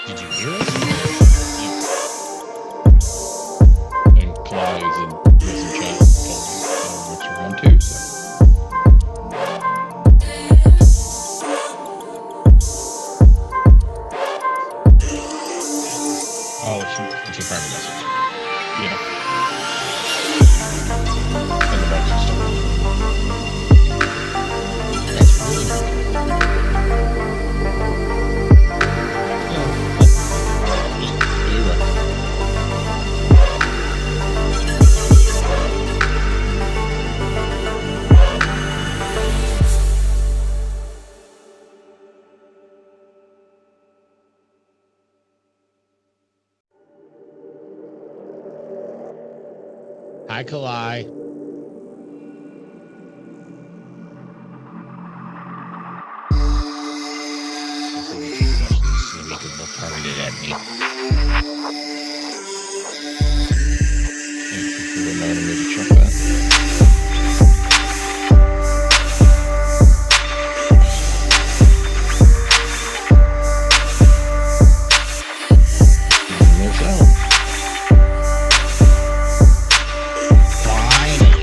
Did you hear us? And Clyde's in some chat told me what you're on to, so. Oh, it's your private message. Yeah. And the bugs and stuff. That's really weird. Just be right. Hi, Kalai. Targeted at me. We're not going to check that. There's Ellen. Finally.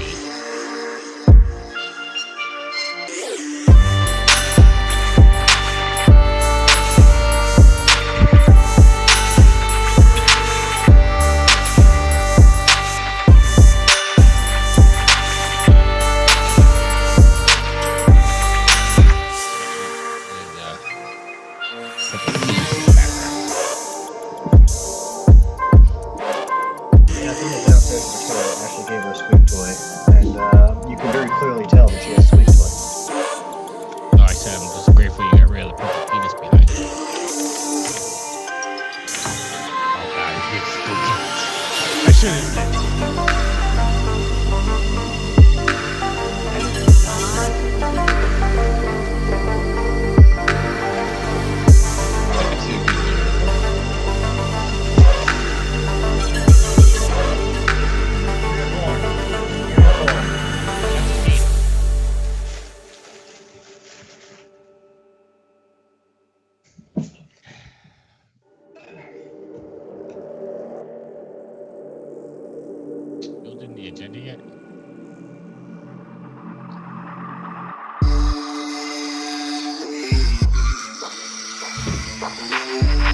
Yeah, I think the downstairs in the toilet actually gave her a squeak toy, and you can very clearly tell that she has a squeak toy. Oh, I said I'm just grateful you got rid of the purple penis behind it. Oh god, it's spooky. I should have said. I can see it being there. Building the agenda yet?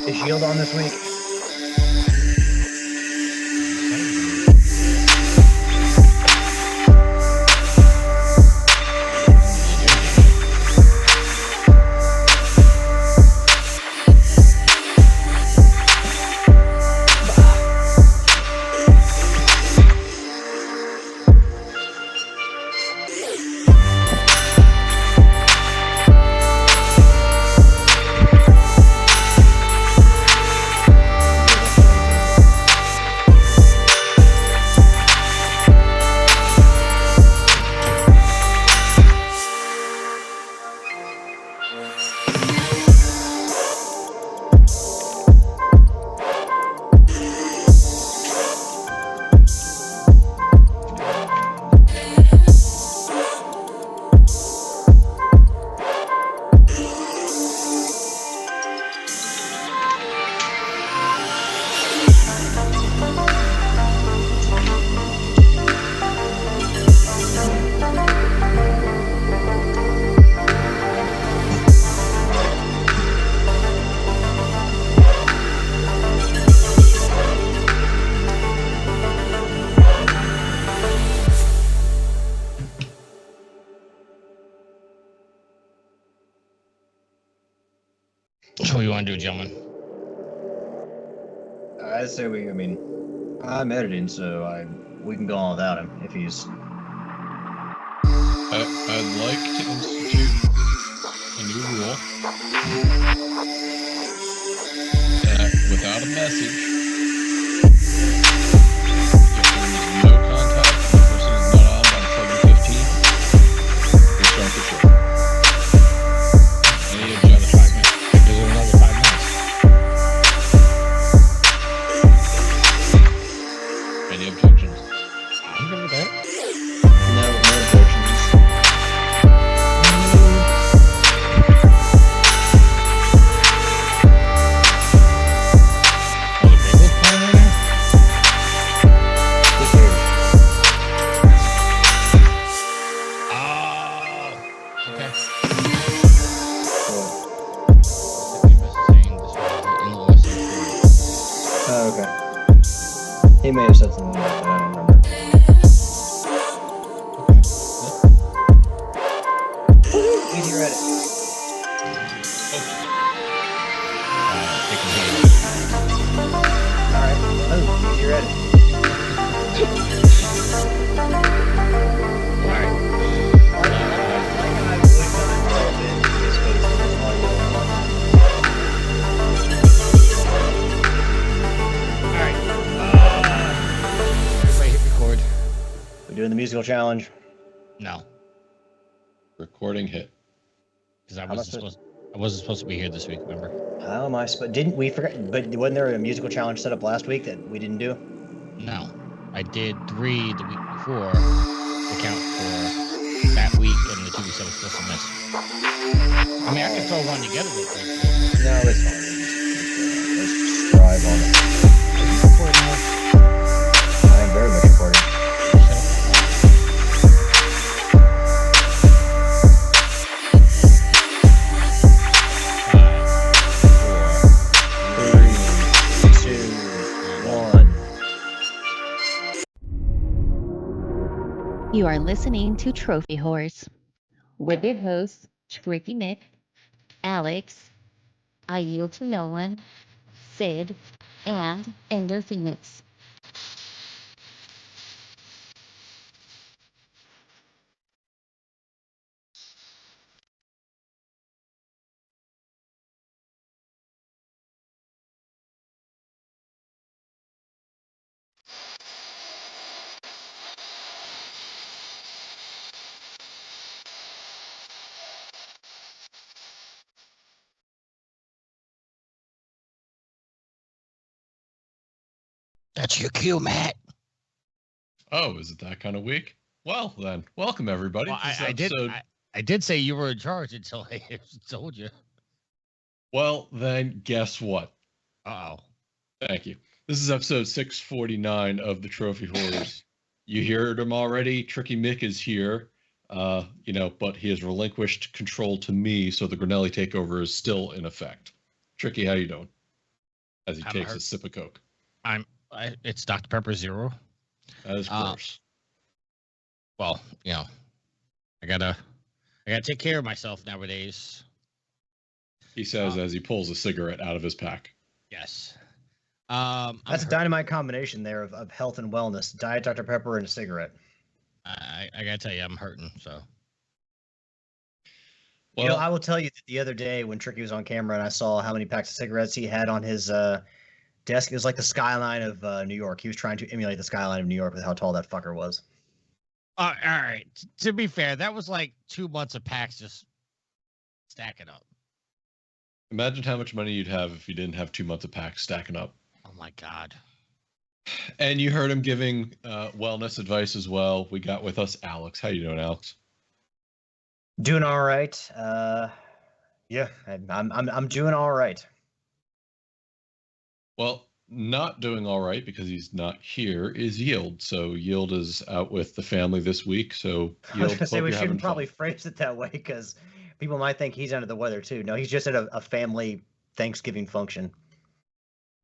Is Shield on this week? So what do you want to do, gentlemen? I'd say I'm editing, so we can go on without him if he's. I'd like to institute a new rule that without a message, if there is no contact and the person is not on by 7:15, we start the show. Any of the other 5 minutes? Is there another 5 minutes? Any objections? I'm good with that. No objections. He may have said something like that. I don't remember. Easy Reddit. All right. Oh, easy Reddit. Doing the musical challenge. No, Recording hit. because I wasn't supposed to be here this week. Remember? How am I supposed? Didn't we forget? But wasn't there a musical challenge set up last week that we didn't do? No, I did 3 the week before to count for that week and the 2 weeks I was supposed to miss. I mean, I can throw one together real quick. No, it's fine. Let's strive on it. Are you recording this? I am very much recording. You are listening to Trophy Horse with your hosts, Tricky Nick, Alex, I Yield to No One, Sid, and Ender Phoenix. That's your cue, Matt. Oh, is it that kind of week? Well, then, welcome everybody. Well, This is I did. episode- I did say you were in charge until I told you. Well, then, guess what? Uh oh. Thank you. This is episode 649 of the Trophy Horrors. You heard him already. Tricky Mick is here, but he has relinquished control to me, so the Grinelli takeover is still in effect. Tricky, how you doing? As he takes a sip of Coke. It's Dr. Pepper Zero. That is gross. Well, I gotta take care of myself nowadays. He says as he pulls a cigarette out of his pack. Yes. That's a dynamite combination there of health and wellness. Diet Dr. Pepper and a cigarette. I gotta tell you, I'm hurting. So. Well, I will tell you that the other day when Tricky was on camera and I saw how many packs of cigarettes he had on his desk, it was like the skyline of New York. He was trying to emulate the skyline of New York with how tall that fucker was. All right. To be fair, that was like 2 months of packs just stacking up. imagine how much money you'd have if you didn't have 2 months of packs stacking up. Oh my God. And you heard him giving wellness advice as well. We got with us Alex. How you doing, Alex? Doing all right. Yeah, I'm doing all right. Well, not doing all right because he's not here is Yield. So Yield is out with the family this week. So I was Yield, gonna say hope we you're having shouldn't probably fun. phrase it that way because people might think he's under the weather too. No, he's just at a family Thanksgiving function.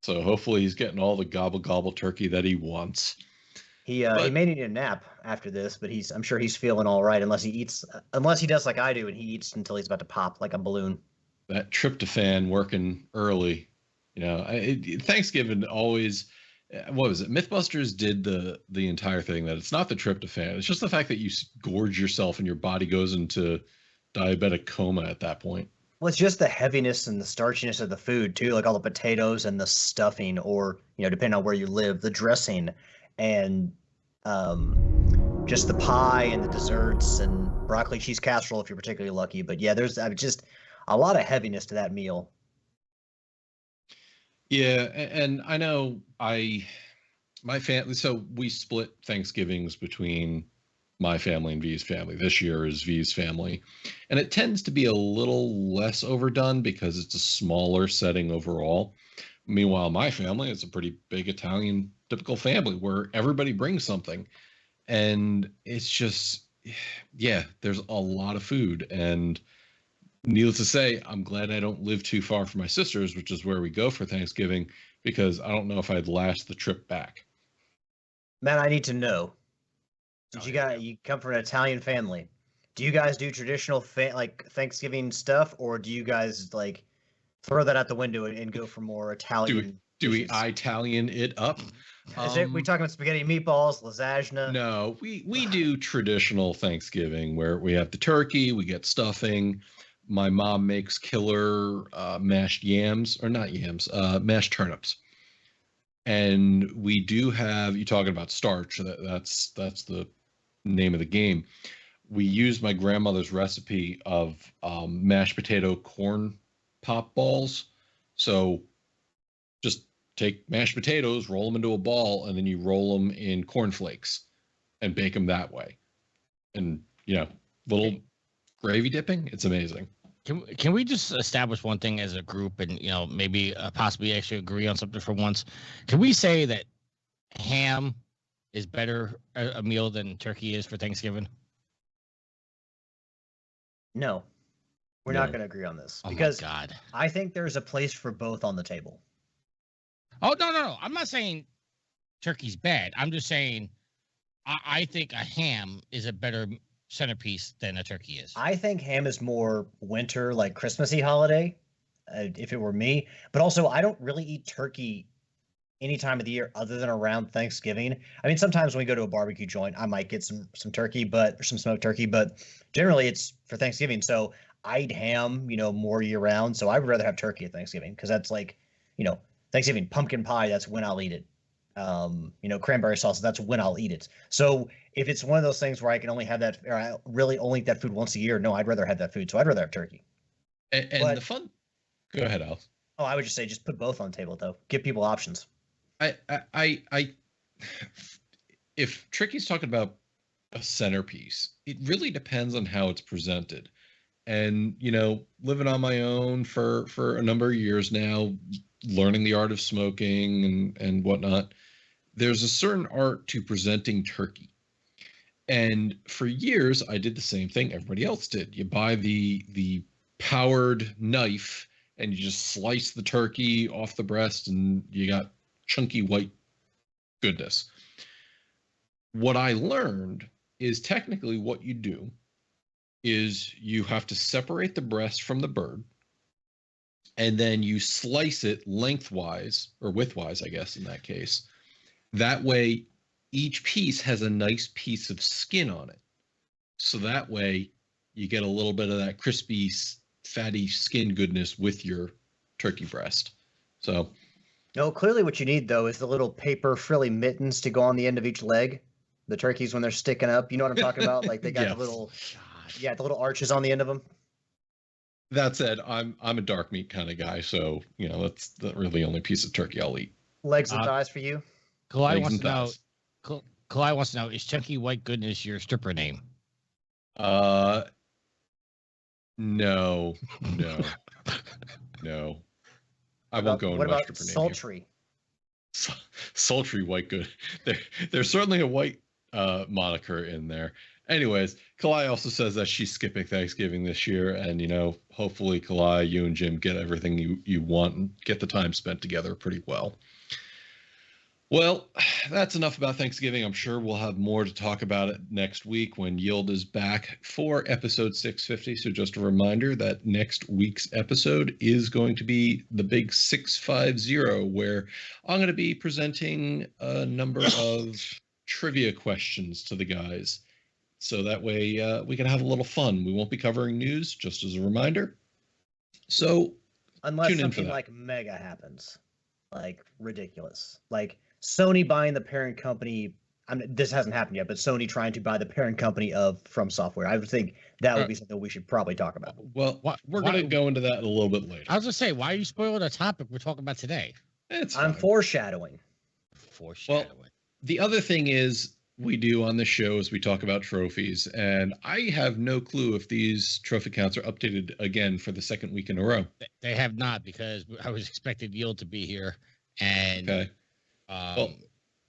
So hopefully he's getting all the gobble gobble turkey that he wants. He may need a nap after this, but I'm sure he's feeling all right unless he does like I do and he eats until he's about to pop like a balloon. That tryptophan working early. Thanksgiving always, what was it? Mythbusters did the entire thing that it's not the tryptophan. It's just the fact that you gorge yourself and your body goes into diabetic coma at that point. Well, it's just the heaviness and the starchiness of the food too, like all the potatoes and the stuffing, or depending on where you live, the dressing, and just the pie and the desserts and broccoli cheese casserole if you're particularly lucky. But yeah, there's just a lot of heaviness to that meal. Yeah, and I know my family, so we split Thanksgivings between my family and V's family. This year is V's family. And it tends to be a little less overdone because it's a smaller setting overall. Meanwhile, my family is a pretty big Italian typical family where everybody brings something. And it's just, yeah, there's a lot of food. And needless to say, I'm glad I don't live too far from my sister's, which is where we go for Thanksgiving, because I don't know if I'd last the trip back. Man, I need to know. You come from an Italian family? Do you guys do traditional like Thanksgiving stuff, or do you guys like throw that out the window and go for more Italian? Do we dishes? Italian it up? We talking about spaghetti and meatballs, lasagna? No, we do traditional Thanksgiving where we have the turkey, we get stuffing. My mom makes killer mashed yams, or not yams, mashed turnips. And we do have, you talking about starch, that's the name of the game. We use my grandmother's recipe of mashed potato corn pop balls. So just take mashed potatoes, roll them into a ball, and then you roll them in cornflakes and bake them that way. And, little gravy dipping. It's amazing. Can we just establish one thing as a group and, maybe possibly actually agree on something for once? Can we say that ham is better a meal than turkey is for Thanksgiving? No, we're not going to agree on this because my God. I think there's a place for both on the table. Oh, no. I'm not saying turkey's bad. I'm just saying I think a ham is a better centerpiece than a turkey is. I think ham is more winter, like Christmassy holiday, if it were me. But also, I don't really eat turkey any time of the year other than around Thanksgiving. I mean, sometimes when we go to a barbecue joint, I might get some turkey, or some smoked turkey, but generally it's for Thanksgiving. So I eat ham, more year round. So I would rather have turkey at Thanksgiving because that's like, Thanksgiving pumpkin pie. That's when I'll eat it. Cranberry sauce. That's when I'll eat it. So if it's one of those things where I can only have that, or I really only eat that food once a year, no, I'd rather have that food. So I'd rather have turkey. And the fun. Go ahead, Al. Oh, I would just say just put both on the table though. Give people options. If Tricky's talking about a centerpiece, it really depends on how it's presented. And, living on my own for a number of years now, learning the art of smoking and whatnot, there's a certain art to presenting turkey. And for years, I did the same thing everybody else did. You buy the powered knife and you just slice the turkey off the breast and you got chunky white goodness. What I learned is technically what you do is you have to separate the breast from the bird, and then you slice it lengthwise or widthwise, I guess, in that case. That way, each piece has a nice piece of skin on it. So that way, you get a little bit of that crispy, fatty skin goodness with your turkey breast. So, no, clearly what you need, though, is the little paper frilly mittens to go on the end of each leg. The turkeys, when they're sticking up, you know what I'm talking about? Like they got the little arches on the end of them. That said, I'm a dark meat kind of guy, so that's the really only piece of turkey I'll eat. Legs and thighs for you. Kalai wants to know: is Chunky White Goodness your stripper name? No. I won't go into my stripper name. Sultry? Sultry White Good. There's certainly a white moniker in there. Anyways, Kalai also says that she's skipping Thanksgiving this year, and hopefully, Kalai, you and Jim get everything you want and get the time spent together pretty well. Well, that's enough about Thanksgiving. I'm sure we'll have more to talk about it next week when Yield is back for episode 650. So just a reminder that next week's episode is going to be the big 650, where I'm going to be presenting a number of trivia questions to the guys. So that way we can have a little fun. We won't be covering news, just as a reminder. So unless something like mega happens, like ridiculous, like Sony buying the parent company. This hasn't happened yet, but Sony trying to buy the parent company of From Software. I would think that would be something we should probably talk about. Well, we're going to go into that a little bit later. I was going to say, why are you spoiling the topic we're talking about today? I'm foreshadowing. Well, the other thing is we do on the show is we talk about trophies, and I have no clue if these trophy counts are updated again for the second week in a row. They have not, because I was expecting Yield to be here. And okay. Well,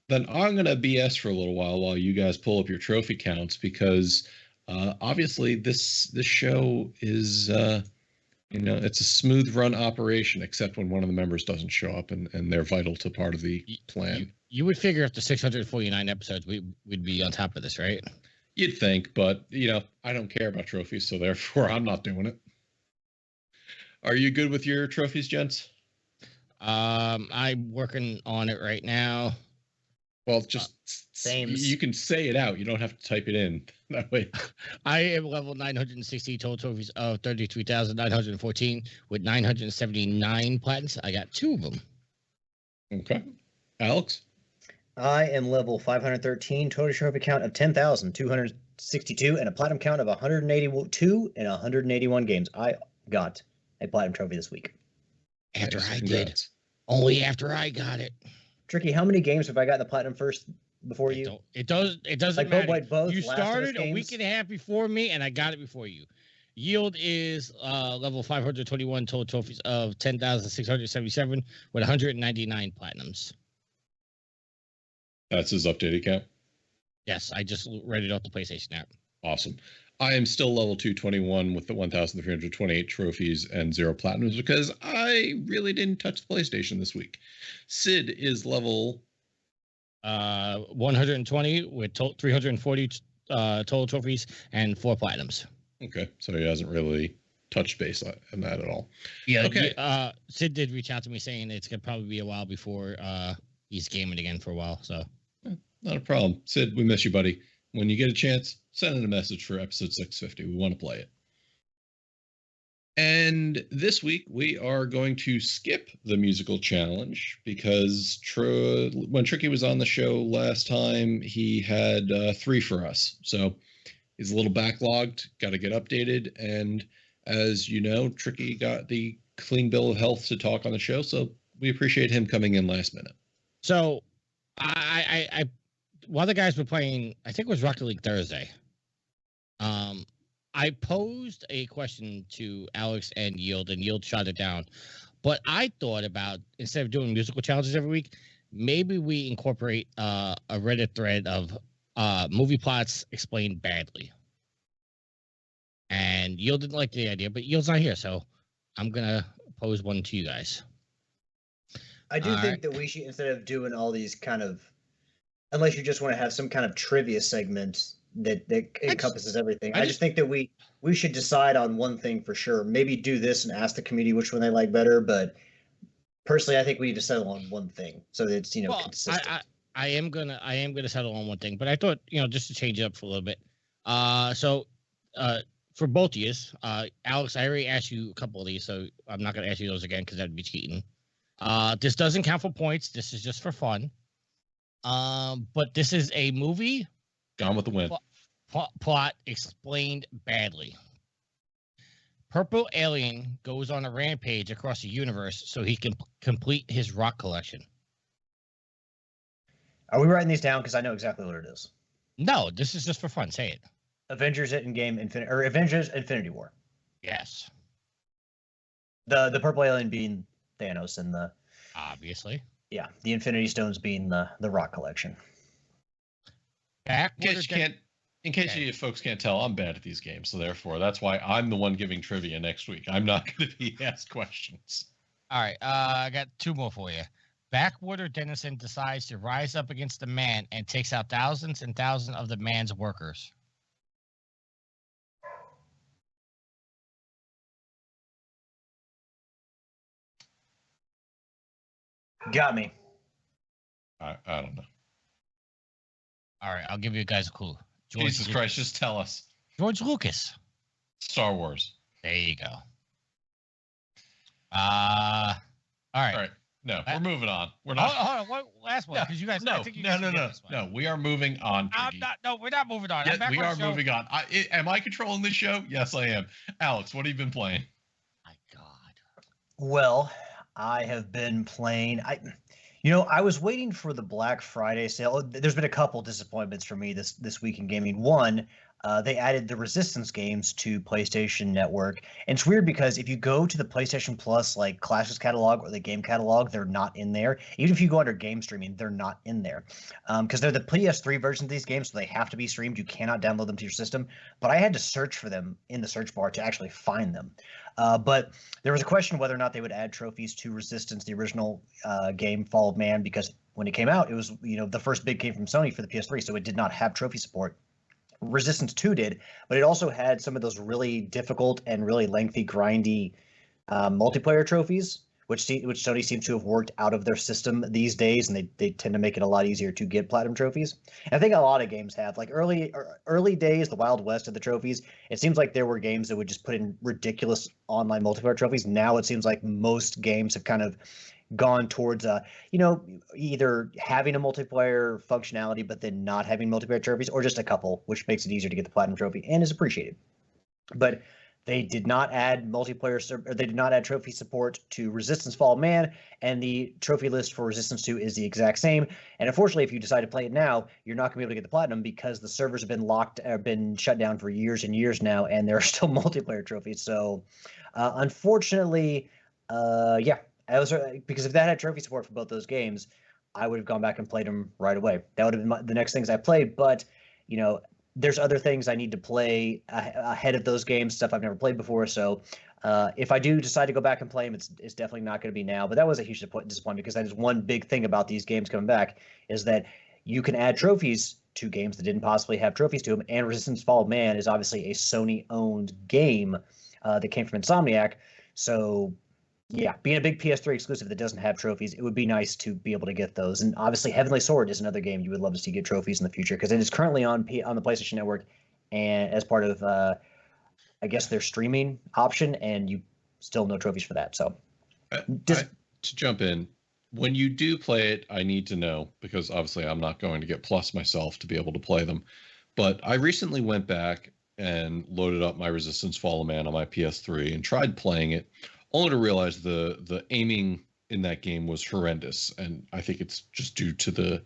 then I'm going to BS for a little while you guys pull up your trophy counts, because obviously this show is You know, it's a smooth run operation, except when one of the members doesn't show up and they're vital to part of the plan. You would figure after 649 episodes, we'd be on top of this, right? You'd think, but, you know, I don't care about trophies, so therefore I'm not doing it. Are you good with your trophies, gents? I'm working on it right now. Well, just you can say it out. You don't have to type it in. That way. I am level 960, total trophies of 33,914 with 979 platins. I got 2 of them. Okay. Alex? I am level 513, total trophy count of 10,262, and a platinum count of 182 in 181 games. I got a platinum trophy this week. After I did. Only after I got it. Tricky, how many games have I got the platinum first before you? It doesn't like, matter. Both you started a week and a half before me, and I got it before you. Yield is level 521, total trophies of 10,677 with 199 platinums. That's his updated count? Yes, I just read it off the PlayStation app. Awesome. I am still level 221 with the 1,328 trophies and 0 platinums because I really didn't touch the PlayStation this week. Sid is level 120 with 340 total trophies and 4 platinums. Okay, so he hasn't really touched base on that at all. Yeah. Okay. Sid did reach out to me saying it's gonna probably be a while before he's gaming again for a while. So not a problem. Sid, we miss you, buddy. When you get a chance, send in a message for episode 650. We want to play it. And this week, we are going to skip the musical challenge because when Tricky was on the show last time, he had 3 for us. So he's a little backlogged, got to get updated. And as you know, Tricky got the clean bill of health to talk on the show. So we appreciate him coming in last minute. So I while the guys were playing, I think it was Rocket League Thursday. I posed a question to Alex and Yield shot it down. But I thought about, instead of doing musical challenges every week, maybe we incorporate a Reddit thread of movie plots explained badly. And Yield didn't like the idea, but Yield's not here, so I'm gonna pose one to you guys. I do think that we should, instead of doing all these kind of, unless you just want to have some kind of trivia segment that encompasses everything. I just think that we should decide on one thing for sure. Maybe do this and ask the community which one they like better. But personally, I think we need to settle on one thing so that it's consistent. I am gonna settle on one thing, but I thought just to change it up for a little bit. For both of you, Alex, I already asked you a couple of these, so I'm not gonna ask you those again because that'd be cheating. This doesn't count for points. This is just for fun. But this is a movie. Gone with the Wind. Plot explained badly. Purple alien goes on a rampage across the universe so he can complete his rock collection. Are we writing these down? Because I know exactly what it is. No, this is just for fun. Say it. Avengers Endgame Avengers Infinity War. Yes. The purple alien being Thanos and the obviously. Yeah, the Infinity Stones being the rock collection. In case you folks can't tell, I'm bad at these games, so therefore that's why I'm the one giving trivia next week. I'm not going to be asked questions. All right, I got 2 more for you. Backwater Denizen decides to rise up against the man and takes out thousands and thousands of the man's workers. Got me. I don't know. All right, I'll give you guys a clue. Jesus Christ, just tell us. George Lucas. Star Wars. There you go. All right. All right. No, we're moving on. We're not. Hold on. Last one, because you guys. No. We are moving on. No, we're not moving on. Yeah, we are moving on. Am I controlling this show? Yes, I am. Alex, what have you been playing? My God. Well, I have been playing. I was waiting for the Black Friday sale. There's been a couple disappointments for me this week in gaming. One, they added the Resistance games to PlayStation Network. And it's weird because if you go to the PlayStation Plus like Classics catalog or the game catalog, they're not in there. Even if you go under game streaming, they're not in there because they're the PS3 version of these games, so they have to be streamed. You cannot download them to your system. But I had to search for them in the search bar to actually find them. But there was a question whether or not they would add trophies to Resistance, the original game Fall of Man, because when it came out, it was the first big game from Sony for the PS3, so it did not have trophy support. Resistance 2 did, but it also had some of those really difficult and really lengthy, grindy multiplayer trophies, which Sony seems to have worked out of their system these days, and they tend to make it a lot easier to get platinum trophies. And I think a lot of games have, like early days, the Wild West of the trophies. It seems like there were games that would just put in ridiculous online multiplayer trophies. Now it seems like most games have kind of gone towards either having a multiplayer functionality but then not having multiplayer trophies, or just a couple, which makes it easier to get the platinum trophy and is appreciated. But they did not add they did not add trophy support to Resistance Fall of Man, and the trophy list for Resistance 2 is the exact same. And unfortunately, if you decide to play it now, you're not going to be able to get the platinum because the servers have been shut down for years and years now, and there are still multiplayer trophies. So unfortunately, yeah. Because if that had trophy support for both those games, I would have gone back and played them right away. That would have been the next things I played. But there's other things I need to play ahead of those games, stuff I've never played before. So if I do decide to go back and play them, it's definitely not going to be now. But that was a huge disappointment, because that is one big thing about these games coming back, is that you can add trophies to games that didn't possibly have trophies to them. And Resistance Fall of Man is obviously a Sony-owned game that came from Insomniac. So yeah, being a big PS3 exclusive that doesn't have trophies, it would be nice to be able to get those. And obviously, Heavenly Sword is another game you would love to see get trophies in the future, because it is currently on the PlayStation Network, and as part of, I guess, their streaming option, and you still no trophies for that. So, to jump in, when you do play it, I need to know, because obviously I'm not going to get Plus myself to be able to play them. But I recently went back and loaded up my Resistance Fall of Man on my PS3 and tried playing it, only to realize the aiming in that game was horrendous. And I think it's just due to the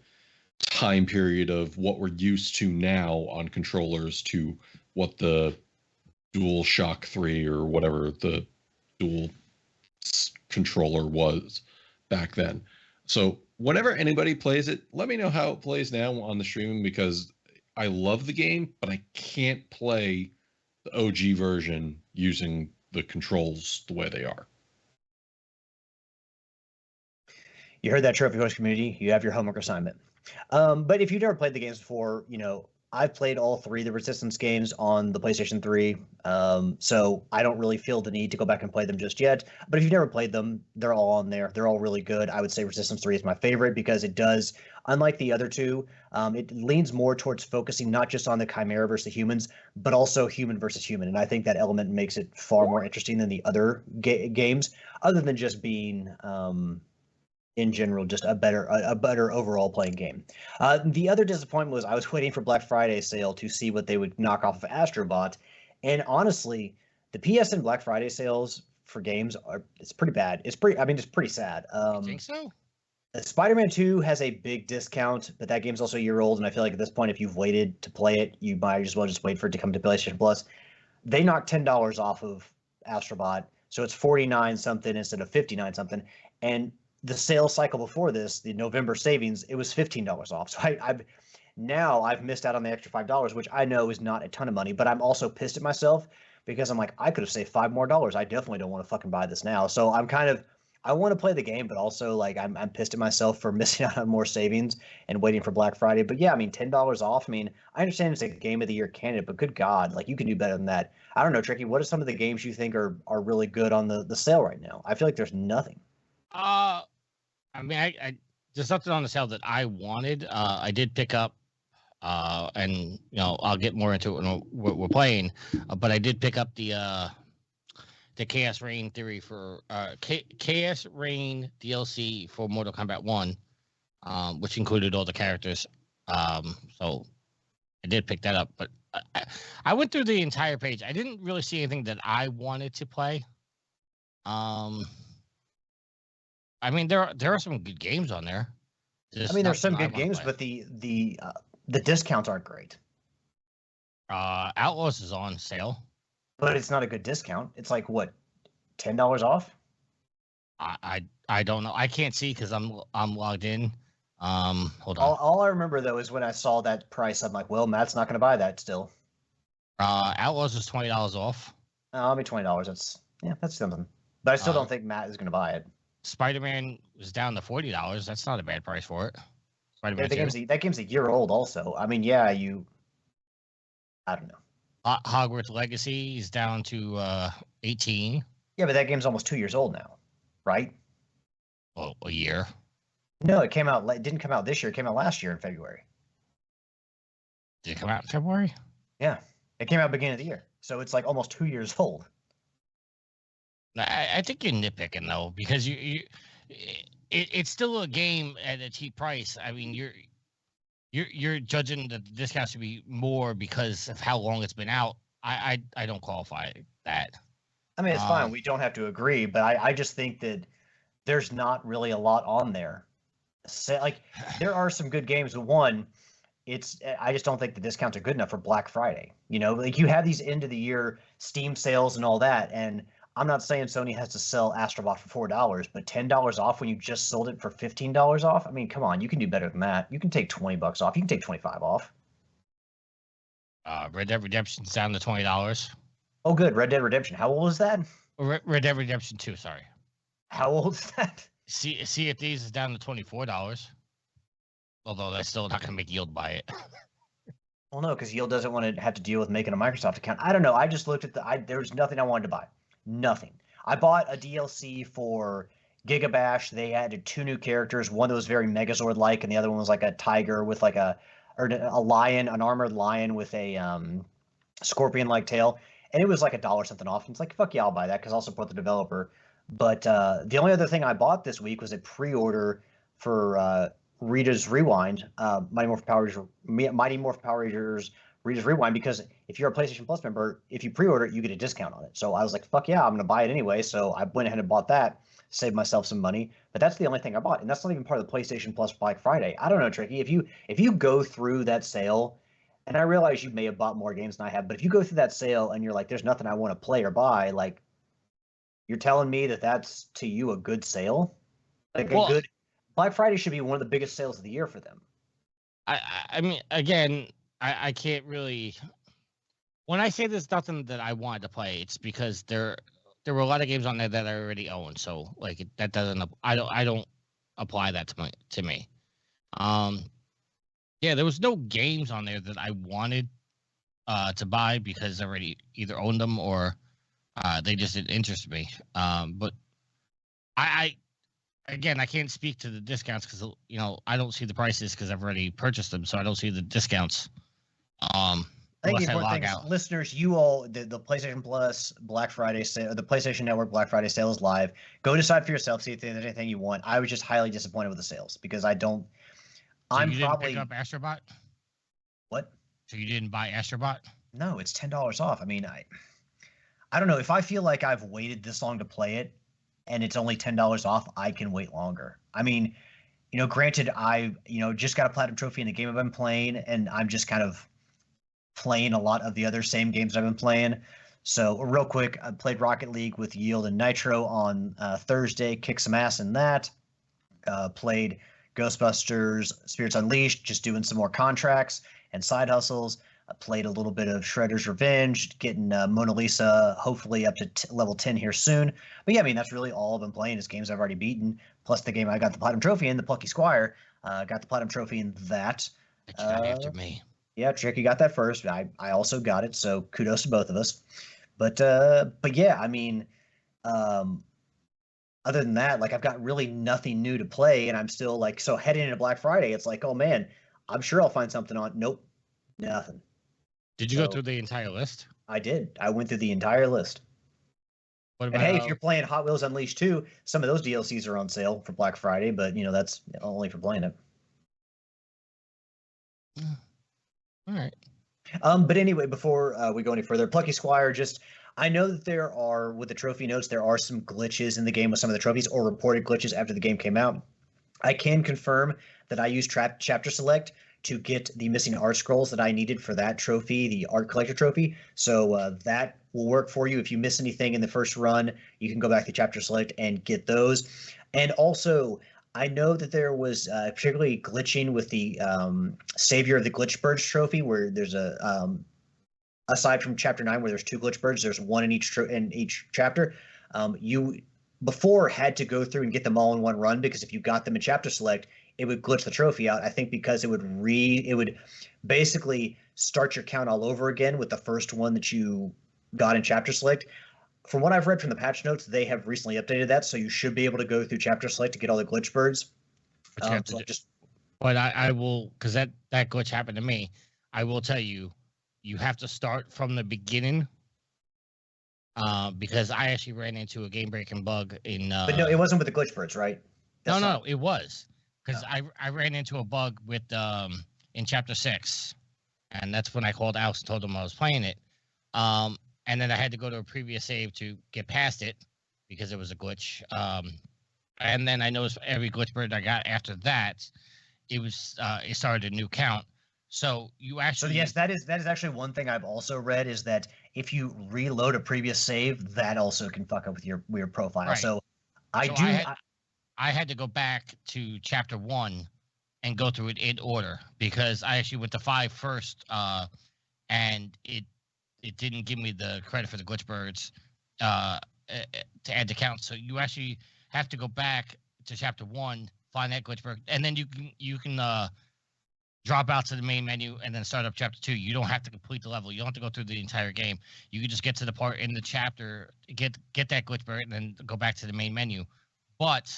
time period of what we're used to now on controllers to what the DualShock 3 or whatever the dual controller was back then. So whenever anybody plays it, let me know how it plays now on the streaming, because I love the game, but I can't play the OG version using the controls the way they are. You heard that, Trophy Horse community. You have your homework assignment. But if you've never played the games before, I've played all three of the Resistance games on the PlayStation 3, so I don't really feel the need to go back and play them just yet. But if you've never played them, they're all on there. They're all really good. I would say Resistance 3 is my favorite, because it does, unlike the other two, it leans more towards focusing not just on the Chimera versus the humans, but also human versus human. And I think that element makes it far more interesting than the other games, other than just being in general, just a better overall playing game. The other disappointment was I was waiting for Black Friday sale to see what they would knock off of Astrobot, and honestly, the PSN Black Friday sales for games it's pretty bad. It's pretty sad. You think so? Spider-Man 2 has a big discount, but that game's also a year old, and I feel like at this point, if you've waited to play it, you might as well just wait for it to come to PlayStation Plus. They knocked $10 off of Astrobot, so it's 49 something instead of 59 something, and the sales cycle before this, the November savings, it was $15 off. So I've missed out on the extra $5, which I know is not a ton of money, but I'm also pissed at myself, because I'm like, I could have saved $5 more. I definitely don't want to fucking buy this now. So I want to play the game, but also like I'm pissed at myself for missing out on more savings and waiting for Black Friday. But yeah, $10 off. I understand it's a game of the year candidate, but good God, like you can do better than that. I don't know, Tricky. What are some of the games you think are really good on the sale right now? I feel like there's nothing. I there's something on the sale that I wanted. I did pick up, and I'll get more into it when we're playing. But I did pick up the Chaos Reign theory for Chaos Reign DLC for Mortal Kombat 1, which included all the characters. So I did pick that up, but I went through the entire page. I didn't really see anything that I wanted to play. There are some good games on there. There's some good games, but the discounts aren't great. Outlaws is on sale. But it's not a good discount. It's like what, $10 off? I don't know. I can't see because I'm logged in. Hold on. All I remember though is when I saw that price, I'm like, well, Matt's not going to buy that still. Outlaws is $20 off. I'll be $20. That's something. But I still don't think Matt is going to buy it. Spider-Man was down to $40. That's not a bad price for it. Spider-Man that game's a year old also. I mean, I don't know. Hogwarts Legacy is down to 18. Yeah, but that game's almost 2 years old now, right? Well, a year. No, it came out. It didn't come out this year. It came out last year in February. Did it come out in February? Yeah, it came out beginning of the year, so it's like almost 2 years old. I think you're nitpicking though, because it's still a game at a cheap price. I mean, you're judging that the discount should be more because of how long it's been out. I don't qualify that. I mean, it's fine. We don't have to agree, but I just think that there's not really a lot on there. So, like, there are some good games. But one, I just don't think the discounts are good enough for Black Friday. You know, like you have these end of the year Steam sales and all that, and I'm not saying Sony has to sell Astrobot for $4, but $10 off when you just sold it for $15 off. I mean, come on, you can do better than that. You can take $20 off. You can take $25 off. Red Dead Redemption's down to $20. Oh, good. Red Dead Redemption. How old is that? Red Dead Redemption 2. Sorry. How old is that? Sea of Thieves is down to $24. Although that's still not going to make Yield buy it. Well, no, because Yield doesn't want to have to deal with making a Microsoft account. I don't know. I just looked at there was nothing I wanted to buy. Nothing. I bought a DLC for Gigabash. They added 2 new characters. One that was very Megazord-like, and the other one was like a tiger with like a lion, an armored lion with a scorpion-like tail. And it was like $1 something off. And it's like, fuck yeah, I'll buy that because I'll support the developer. But the only other thing I bought this week was a pre-order for Rita's Rewind, Mighty Morphin Power Rangers Rita's Rewind, because if you're a PlayStation Plus member, if you pre-order it, you get a discount on it. So I was like, fuck yeah, I'm going to buy it anyway. So I went ahead and bought that, saved myself some money. But that's the only thing I bought. And that's not even part of the PlayStation Plus Black Friday. I don't know, Tricky. If you go through that sale, and I realize you may have bought more games than I have, but if you go through that sale and you're like, there's nothing I want to play or buy, like, you're telling me that that's to you a good sale? Like, a good Black Friday should be one of the biggest sales of the year for them. I mean, again, I can't really. When I say there's nothing that I wanted to play, it's because there were a lot of games on there that I already own. So like that doesn't. I don't apply that to me. Yeah, there was no games on there that I wanted to buy because I already either owned them or they just didn't interest me. But Again, I can't speak to the discounts because I don't see the prices because I've already purchased them, so I don't see the discounts. I think the important thing is, listeners, you all, the PlayStation Plus Black Friday sale, the PlayStation Network Black Friday sale is live. Go decide for yourself, see if there's anything you want. I was just highly disappointed with the sales because I don't. So you didn't pick up Astrobot? What? So you didn't buy Astrobot? No, it's $10 off. I mean, I don't know. If I feel like I've waited this long to play it, and it's only $10 off, I can wait longer. I mean, granted, I just got a platinum trophy in the game I've been playing, and I'm just kind of playing a lot of the other same games I've been playing. So real quick, I played Rocket League with Yield and Nitro on Thursday, kicked some ass in that. Played Ghostbusters Spirits Unleashed, just doing some more contracts and side hustles. I played a little bit of Shredder's Revenge, getting Mona Lisa hopefully up to level 10 here soon. But yeah, I mean, that's really all I've been playing is games I've already beaten, plus the game I got the Platinum Trophy in, the Plucky Squire. Got the Platinum Trophy in that. But you got after me. Yeah, Tricky got that first. I also got it, so kudos to both of us. But yeah, I mean, other than that, like, I've got really nothing new to play, and I'm still like, so heading into Black Friday, it's like, oh man, I'm sure I'll find something on. Nope, nothing. Did you go through the entire list? I did. I went through the entire list. What about, and hey, if you're playing Hot Wheels Unleashed 2, some of those DLCs are on sale for Black Friday, but that's only for playing it. All right. But anyway, before we go any further, Plucky Squire, I know that there are, with the trophy notes, there are some glitches in the game with some of the trophies, or reported glitches after the game came out. I can confirm that I used chapter select to get the missing art scrolls that I needed for that trophy, the art collector trophy. So that will work for you. If you miss anything in the first run, you can go back to chapter select and get those. And also, I know that there was particularly glitching with the Savior of the Glitch Birds trophy, where there's a aside from chapter 9, where there's 2 glitch birds, there's one in each chapter. You before had to go through and get them all in one run, because if you got them in chapter select, it would glitch the trophy out. I think because it would basically start your count all over again with the first one that you got in chapter select. From what I've read from the patch notes, they have recently updated that, so you should be able to go through chapter select to get all the glitch birds. But I will, because that glitch happened to me. I will tell you, you have to start from the beginning. Because I actually ran into a game-breaking bug in. But no, it wasn't with the glitch birds, right? No, it was, because I ran into a bug with in chapter 6, and that's when I called Alex and told him I was playing it. And then I had to go to a previous save to get past it because it was a glitch. And then I noticed every glitch bird I got after that, it started a new count. So you actually. So yes, that is actually one thing I've also read, is that if you reload a previous save, that also can fuck up with your weird profile. Right. So I had to go back to chapter 1 and go through it in order, because I actually went to 5 first, and it didn't give me the credit for the glitch birds to add the count. So you actually have to go back to chapter 1, find that glitch bird, and then you can drop out to the main menu and then start up chapter 2. You don't have to complete the level. You don't have to go through the entire game. You can just get to the part in the chapter, get that glitch bird, and then go back to the main menu. But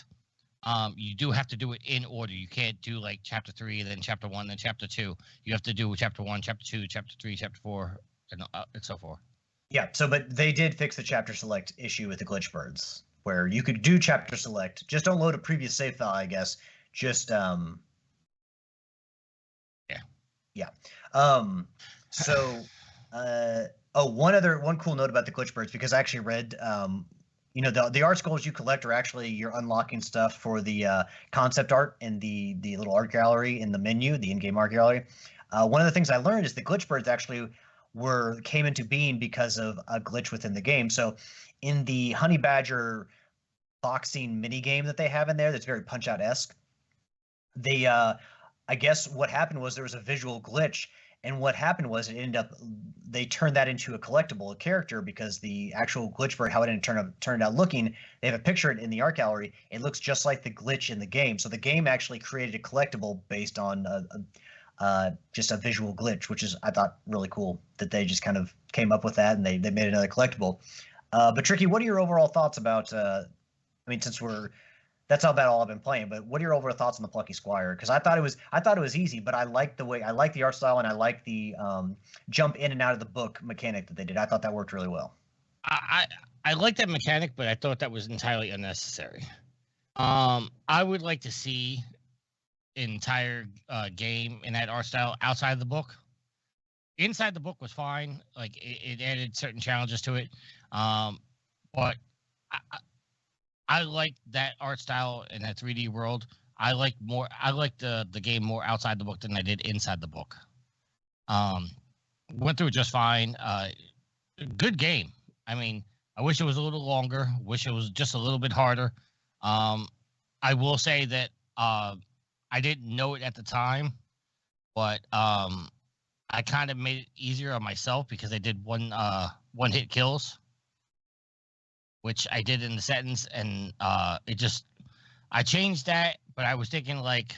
you do have to do it in order. You can't do like chapter 3, then chapter 1, then chapter 2. You have to do chapter 1, chapter 2, chapter 3, chapter 4, and so forth. Yeah. So, but they did fix the chapter select issue with the glitch birds, where you could do chapter select. Just don't load a previous save file, I guess. Just Yeah. So, one cool note about the glitch birds, because I actually read, the art scrolls you collect are actually, you're unlocking stuff for the concept art in the little art gallery in the menu, the in-game art gallery. One of the things I learned is the glitch birds actually came into being because of a glitch within the game. So in the Honey Badger boxing mini game that they have in there, that's very Punch-Out-esque, I guess what happened was there was a visual glitch, and what happened was they turned that into a collectible, a character, because the actual glitch bird, how it turned out looking, they have a picture in the art gallery. It looks just like the glitch in the game. So the game actually created a collectible based on just a visual glitch, which is, I thought, really cool that they just kind of came up with that, and they made another collectible. But Tricky, what are your overall thoughts about? Since that's about all I've been playing, but what are your overall thoughts on the Plucky Squire? Because I thought it was easy, but I like the art style, and I like the jump in and out of the book mechanic that they did. I thought that worked really well. I like that mechanic, but I thought that was entirely unnecessary. I would like to see an entire game in that art style outside of the book. Inside the book was fine; like it added certain challenges to it, but I like that art style in that 3D world. I like the game more outside the book than I did inside the book. Went through it just fine. Good game. I mean, I wish it was a little longer. Wish it was just a little bit harder. I will say that I didn't know it at the time, but I kind of made it easier on myself because I did one hit kills, which I did in the sentence, and I changed that, but I was thinking, like,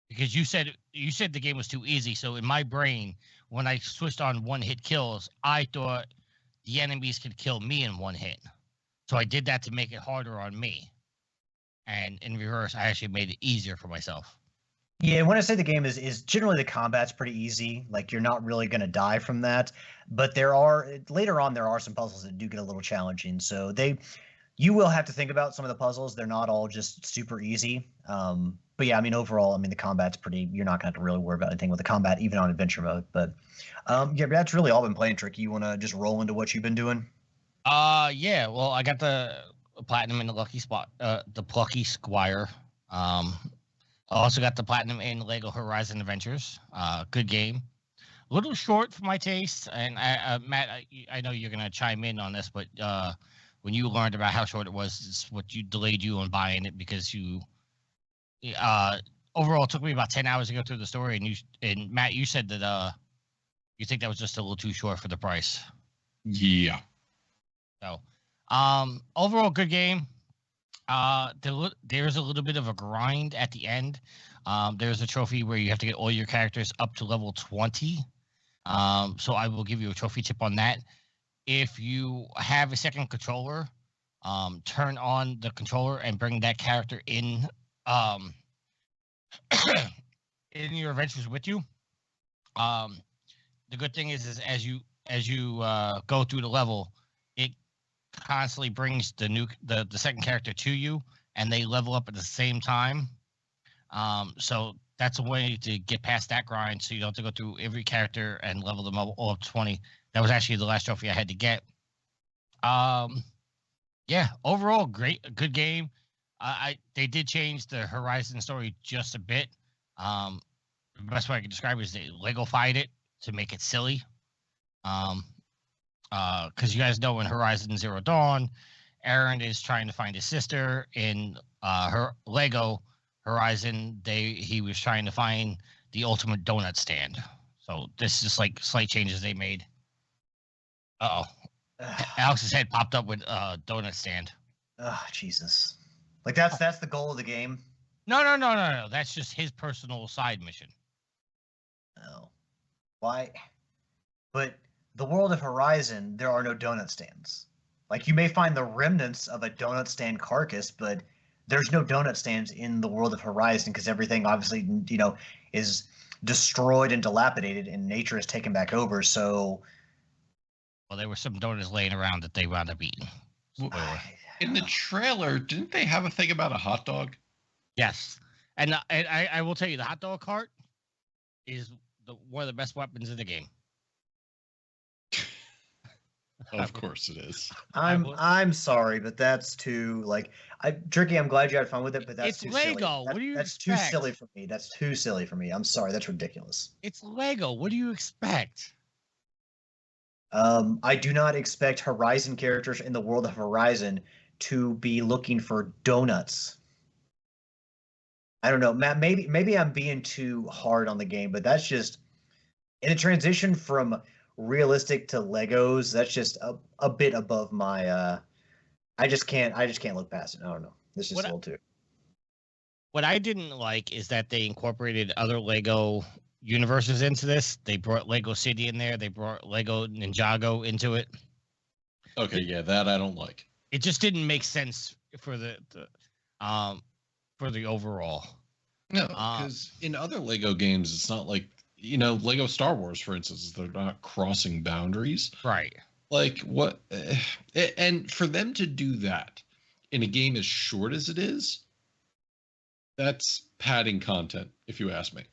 because you said the game was too easy, so in my brain, when I switched on one hit kills, I thought the enemies could kill me in one hit. So I did that to make it harder on me. And in reverse, I actually made it easier for myself. Yeah, when I say the game is generally, the combat's pretty easy. Like, you're not really going to die from that. But later on, there are some puzzles that do get a little challenging. So you will have to think about some of the puzzles. They're not all just super easy. But yeah, overall, the combat's pretty, you're not going to have to really worry about anything with the combat, even on adventure mode. But yeah, that's really all I've been playing, Tricky. You want to just roll into what you've been doing? Yeah, well, I got the platinum in the Plucky Squire. I also got the platinum in Lego Horizon Adventures. Good game. A little short for my taste, and Matt, I know you're gonna chime in on this, but when you learned about how short it was, it's what you delayed you on buying it because you overall it took me about 10 hours to go through the story, and Matt, you said that you think that was just a little too short for the price. Yeah. So, overall good game. There's a little bit of a grind at the end. There's a trophy where you have to get all your characters up to level 20. So I will give you a trophy tip on that. If you have a second controller, turn on the controller and bring that character in in your adventures with you. The good thing is as you go through the level, it constantly brings the second character to you, and they level up at the same time. So that's a way to get past that grind, so you don't have to go through every character and level them up all up to 20. That was actually the last trophy I had to get. Yeah, overall good game. They did change the Horizon story just a bit. The best way I can describe it is they Lego-fied it to make it silly. Because you guys know in Horizon Zero Dawn, Aaron is trying to find his sister. In her Lego Horizon, he was trying to find the ultimate donut stand. So this is like slight changes they made. Alex's head popped up with donut stand. Oh, Jesus. Like that's the goal of the game? No. That's just his personal side mission. Oh. Why? But the world of Horizon, there are no donut stands. Like, you may find the remnants of a donut stand carcass, but there's no donut stands in the world of Horizon because everything obviously, is destroyed and dilapidated and nature is taken back over. So, well, there were some donuts laying around that they wound up eating. In the trailer, didn't they have a thing about a hot dog? Yes. And I will tell you, the hot dog cart is one of the best weapons in the game. Of course it is. I'm sorry, but that's too Tricky. I'm glad you had fun with it, but that's too Lego. silly. What do you That's expect? too silly for me. That's too silly for me. I'm sorry. That's ridiculous. It's Lego. What do you expect? I do not expect Horizon characters in the world of Horizon to be looking for donuts. I don't know, Matt. Maybe I'm being too hard on the game, but that's just in a transition from realistic to Legos. That's just a bit above my. I just can't look past it. I don't know. This is a little too. What I didn't like is that they incorporated other Lego universes into this. They brought Lego City in there. They brought Lego Ninjago into it. Okay, yeah, that I don't like. It just didn't make sense for the overall. No, because in other Lego games, it's not like Lego Star Wars, for instance, they're not crossing boundaries. Right. Like what? And for them to do that in a game as short as it is, that's padding content, if you ask me.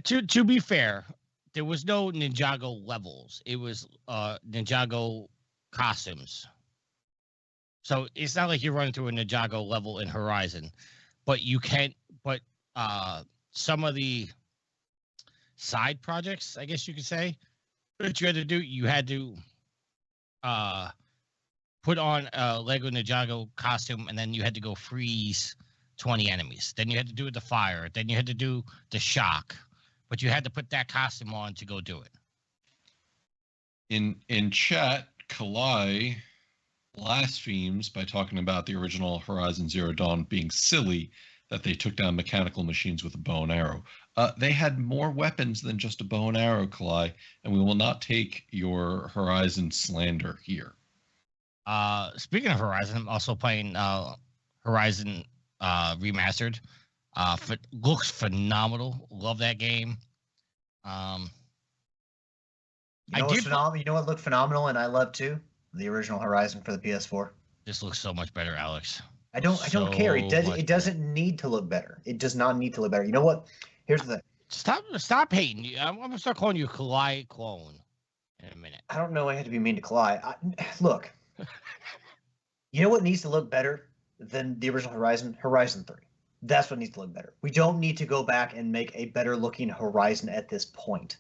To be fair, there was no Ninjago levels. It was Ninjago costumes. So it's not like you're running through a Ninjago level in Horizon, but you can't. But some of the side projects, I guess you could say, that you had to put on a Lego Ninjago costume, and then you had to go freeze 20 enemies. Then you had to do the fire. Then you had to do the shock. But you had to put that costume on to go do it. In chat, Kalai blasphemes by talking about the original Horizon Zero Dawn being silly that they took down mechanical machines with a bow and arrow. They had more weapons than just a bow and arrow, Kalai, and we will not take your Horizon slander here. Speaking of Horizon, I'm also playing Horizon Remastered. Looks phenomenal. Love that game. You know what looked phenomenal and I love too? The original Horizon for the PS4. This looks so much better, Alex. I don't care. It doesn't need to look better. It does not need to look better. You know what? Here's the thing. Stop hating. I'm gonna start calling you Kalai Clone in a minute. I don't know. I had to be mean to Kalai. Look. You know what needs to look better than the original Horizon? Horizon 3. That's what needs to look better. We don't need to go back and make a better looking Horizon at this point.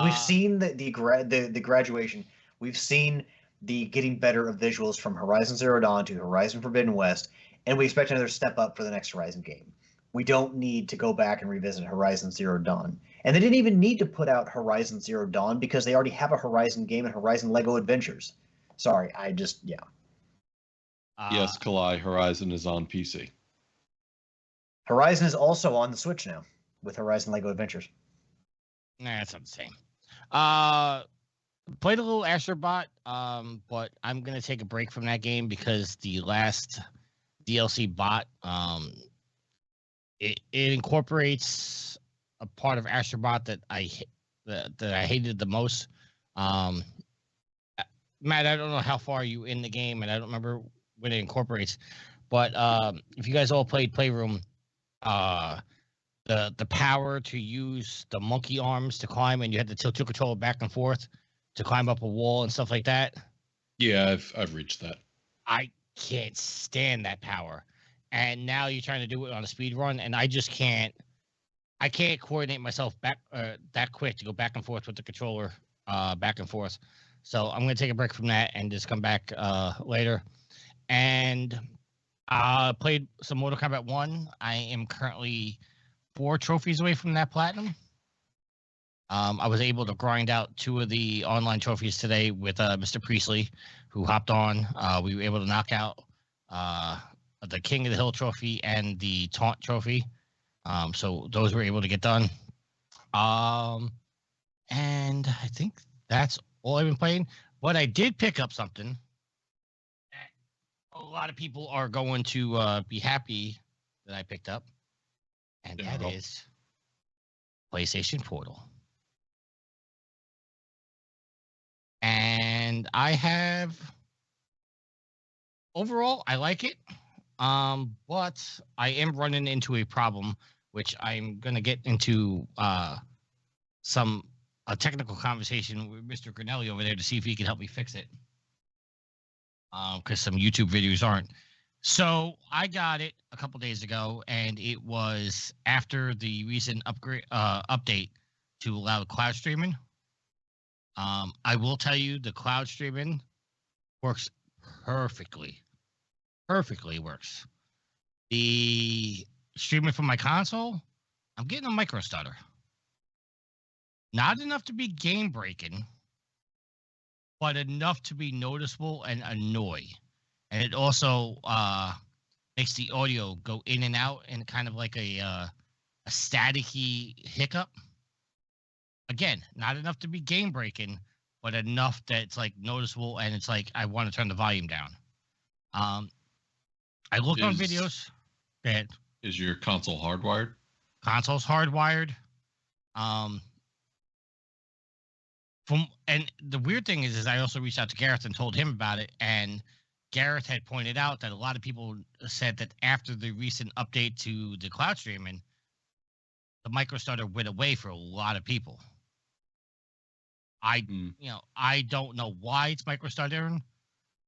We've seen the graduation. We've seen the getting better of visuals from Horizon Zero Dawn to Horizon Forbidden West, and we expect another step up for the next Horizon game. We don't need to go back and revisit Horizon Zero Dawn. And they didn't even need to put out Horizon Zero Dawn because they already have a Horizon game in Horizon Lego Adventures. Sorry, yeah. Yes, Kalai, Horizon is on PC. Horizon is also on the Switch now with Horizon Lego Adventures. Nah, that's not the same. Played a little Astrobot, but I'm gonna take a break from that game because the last DLC bot, it incorporates a part of Astrobot that I hated the most. Matt, I don't know how far you in the game, and I don't remember when it incorporates, but if you guys all played Playroom, the power to use the monkey arms to climb, and you had to tilt your controller back and forth to climb up a wall and stuff like that. Yeah, I've reached that. I can't stand that power. And now you're trying to do it on a speed run, and I just can't. I can't coordinate myself back that quick to go back and forth with the controller, back and forth. So I'm gonna take a break from that and just come back later. And played some Mortal Kombat 1. I am currently 4 trophies away from that platinum. I was able to grind out 2 of the online trophies today with Mr. Priestley, who hopped on. We were able to knock out the King of the Hill trophy and the Taunt trophy. So those were able to get done. And I think that's all I've been playing. But I did pick up something that a lot of people are going to be happy that I picked up. And that is PlayStation Portal. And I have, overall, I like it. But I am running into a problem, which I'm going to get into a technical conversation with Mr. Grinelli over there to see if he can help me fix it. Because some YouTube videos aren't. So I got it a couple days ago, and it was after the recent update to allow the cloud streaming. I will tell you, the cloud streaming works perfectly. Perfectly works. The streaming from my console, I'm getting a micro stutter. Not enough to be game breaking, but enough to be noticeable and annoy. And it also makes the audio go in and out in kind of like a staticky hiccup. Again, not enough to be game breaking, but enough that it's like noticeable, and it's like I want to turn the volume down. I looked on videos that is your console hardwired? Console's hardwired. And the weird thing is I also reached out to Gareth and told him about it, and Gareth had pointed out that a lot of people said that after the recent update to the cloud streaming, the micro stutter went away for a lot of people. I don't know why it's micro stuttering,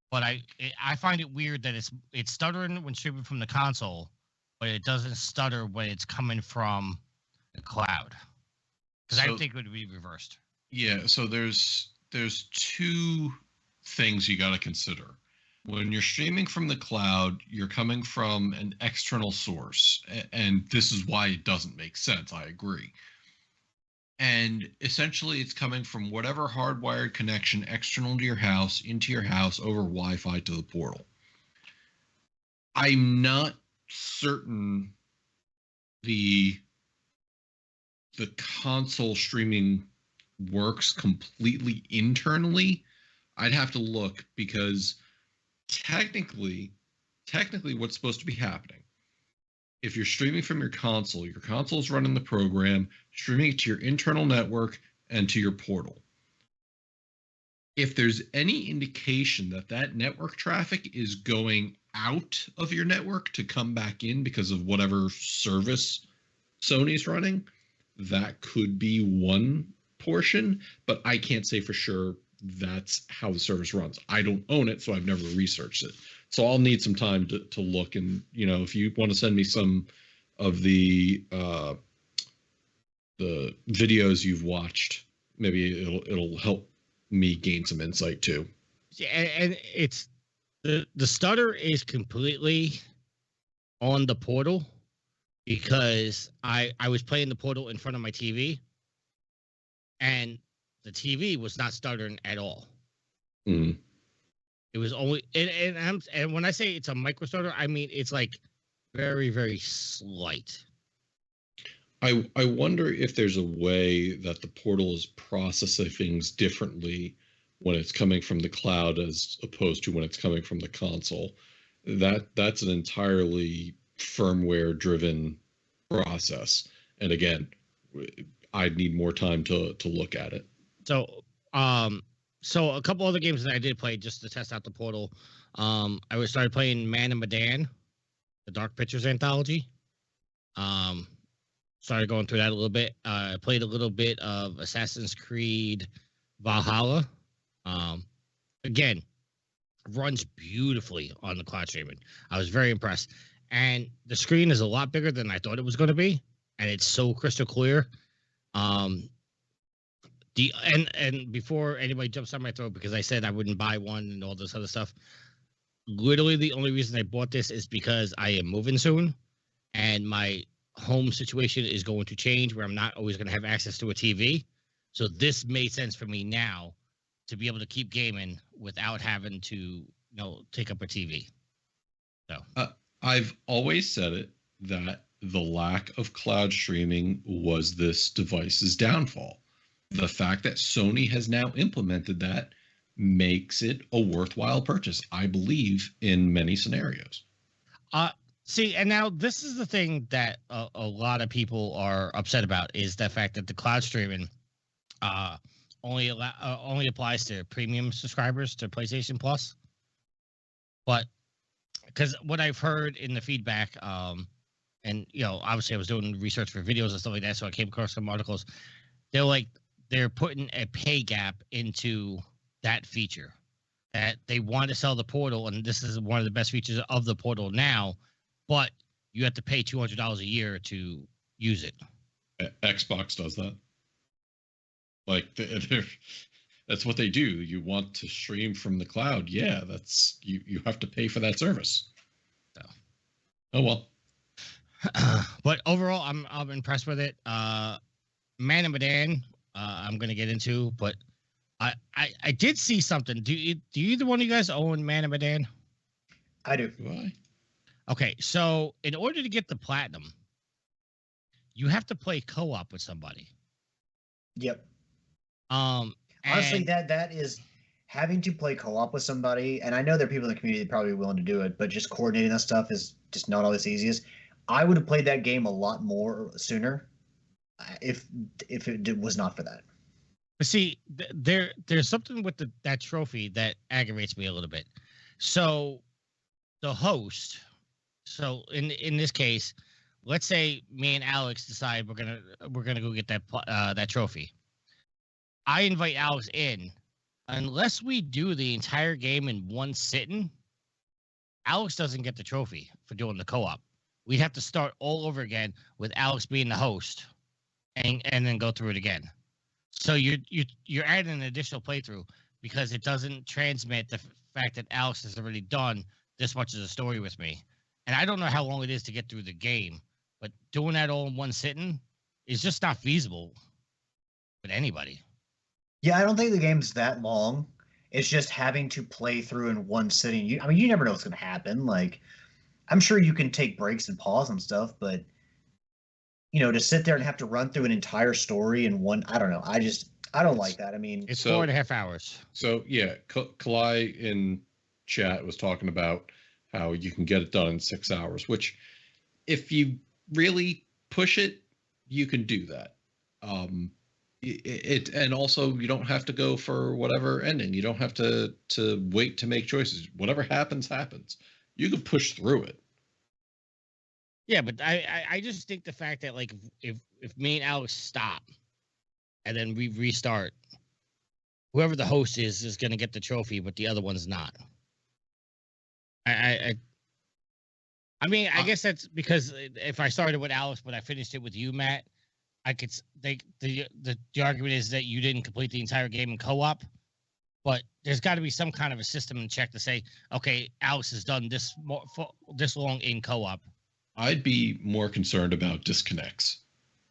but I find it weird that it's stuttering when streaming from the console, but it doesn't stutter when it's coming from the cloud. Because I think it would be reversed. Yeah, so there's 2 things you got to consider. When you're streaming from the cloud, you're coming from an external source, and this is why it doesn't make sense. I agree. And essentially, it's coming from whatever hardwired connection external to your house, into your house, over Wi-Fi to the portal. I'm not certain the console streaming works completely internally. I'd have to look, because technically what's supposed to be happening, if you're streaming from your console's running the program, streaming it to your internal network and to your portal. If there's any indication that network traffic is going out of your network to come back in because of whatever service Sony's running, that could be one portion, but I can't say for sure that's how the service runs. I don't own it, so I've never researched it. So I'll need some time to look, and if you want to send me some of the videos you've watched, maybe it'll help me gain some insight too. Yeah, and it's the stutter is completely on the Portal, because I was playing the Portal in front of my TV, and the TV was not stuttering at all. Mm. It was only and when I say it's a micro stutter, I mean it's like very, very slight. I wonder if there's a way that the Portal is processing things differently when it's coming from the cloud as opposed to when it's coming from the console. That's an entirely firmware driven process, and again, I'd need more time to look at it. So a couple other games that I did play just to test out the Portal. I started playing Man and Medan, the Dark Pictures anthology. Started going through that a little bit. I played a little bit of Assassin's Creed Valhalla. Again, runs beautifully on the cloud streaming. I was very impressed. And the screen is a lot bigger than I thought it was going to be, and it's so crystal clear. And before anybody jumps on my throat because I said I wouldn't buy one and all this other stuff, literally the only reason I bought this is because I am moving soon, and my home situation is going to change where I'm not always going to have access to a TV. So this made sense for me now to be able to keep gaming without having to take up a TV. So I've always said it that the lack of cloud streaming was this device's downfall. The fact that Sony has now implemented that makes it a worthwhile purchase, I believe, in many scenarios. See, and now this is the thing that a lot of people are upset about, is the fact that the cloud streaming only applies to premium subscribers to PlayStation Plus. But because what I've heard in the feedback, and obviously I was doing research for videos and stuff like that, so I came across some articles. They're putting a pay gap into that feature, that they want to sell the Portal, and this is one of the best features of the Portal now, but you have to pay $200 a year to use it. Xbox does that. Like that's what they do. You want to stream from the cloud? Yeah, that's you have to pay for that service. So, oh well. But overall, I'm impressed with it. Man and Medan, I'm gonna get into, but I did see something. Do either one of you guys own Man and Medan? I do. Why? Okay, so in order to get the platinum, you have to play co-op with somebody. Yep. Honestly, and that is having to play co-op with somebody, and I know there are people in the community that are probably willing to do it, but just coordinating that stuff is just not always the easiest. I would have played that game a lot more sooner if it was not for that. But see, there's something with that trophy that aggravates me a little bit. So the host, so in this case, let's say me and Alex decide we're gonna go get that trophy. I invite Alex in. Unless we do the entire game in one sitting, Alex doesn't get the trophy for doing the co-op. We'd have to start all over again with Alex being the host, and then go through it again. So you're adding an additional playthrough because it doesn't transmit the fact that Alex has already done this much of the story with me. And I don't know how long it is to get through the game, but doing that all in one sitting is just not feasible with anybody. Yeah, I don't think the game's that long. It's just having to play through in one sitting. You never know what's going to happen. Like, I'm sure you can take breaks and pause and stuff, but to sit there and have to run through an entire story in one, I don't know. I don't like that. I mean, it's 4.5 hours. So yeah, Kalai in chat was talking about how you can get it done in 6 hours, which if you really push it, you can do that. And also you don't have to go for whatever ending. You don't have to wait to make choices. Whatever happens. You can push through it. Yeah, but I just think the fact that, like, if me and Alex stop and then we restart, whoever the host is going to get the trophy, but the other one's not. I mean, I guess that's because if I started with Alex, but I finished it with you, Matt, I could think the argument is that you didn't complete the entire game in co-op, but there's got to be some kind of a system and check to say, okay, Alex has done this this long in co-op. I'd be more concerned about disconnects.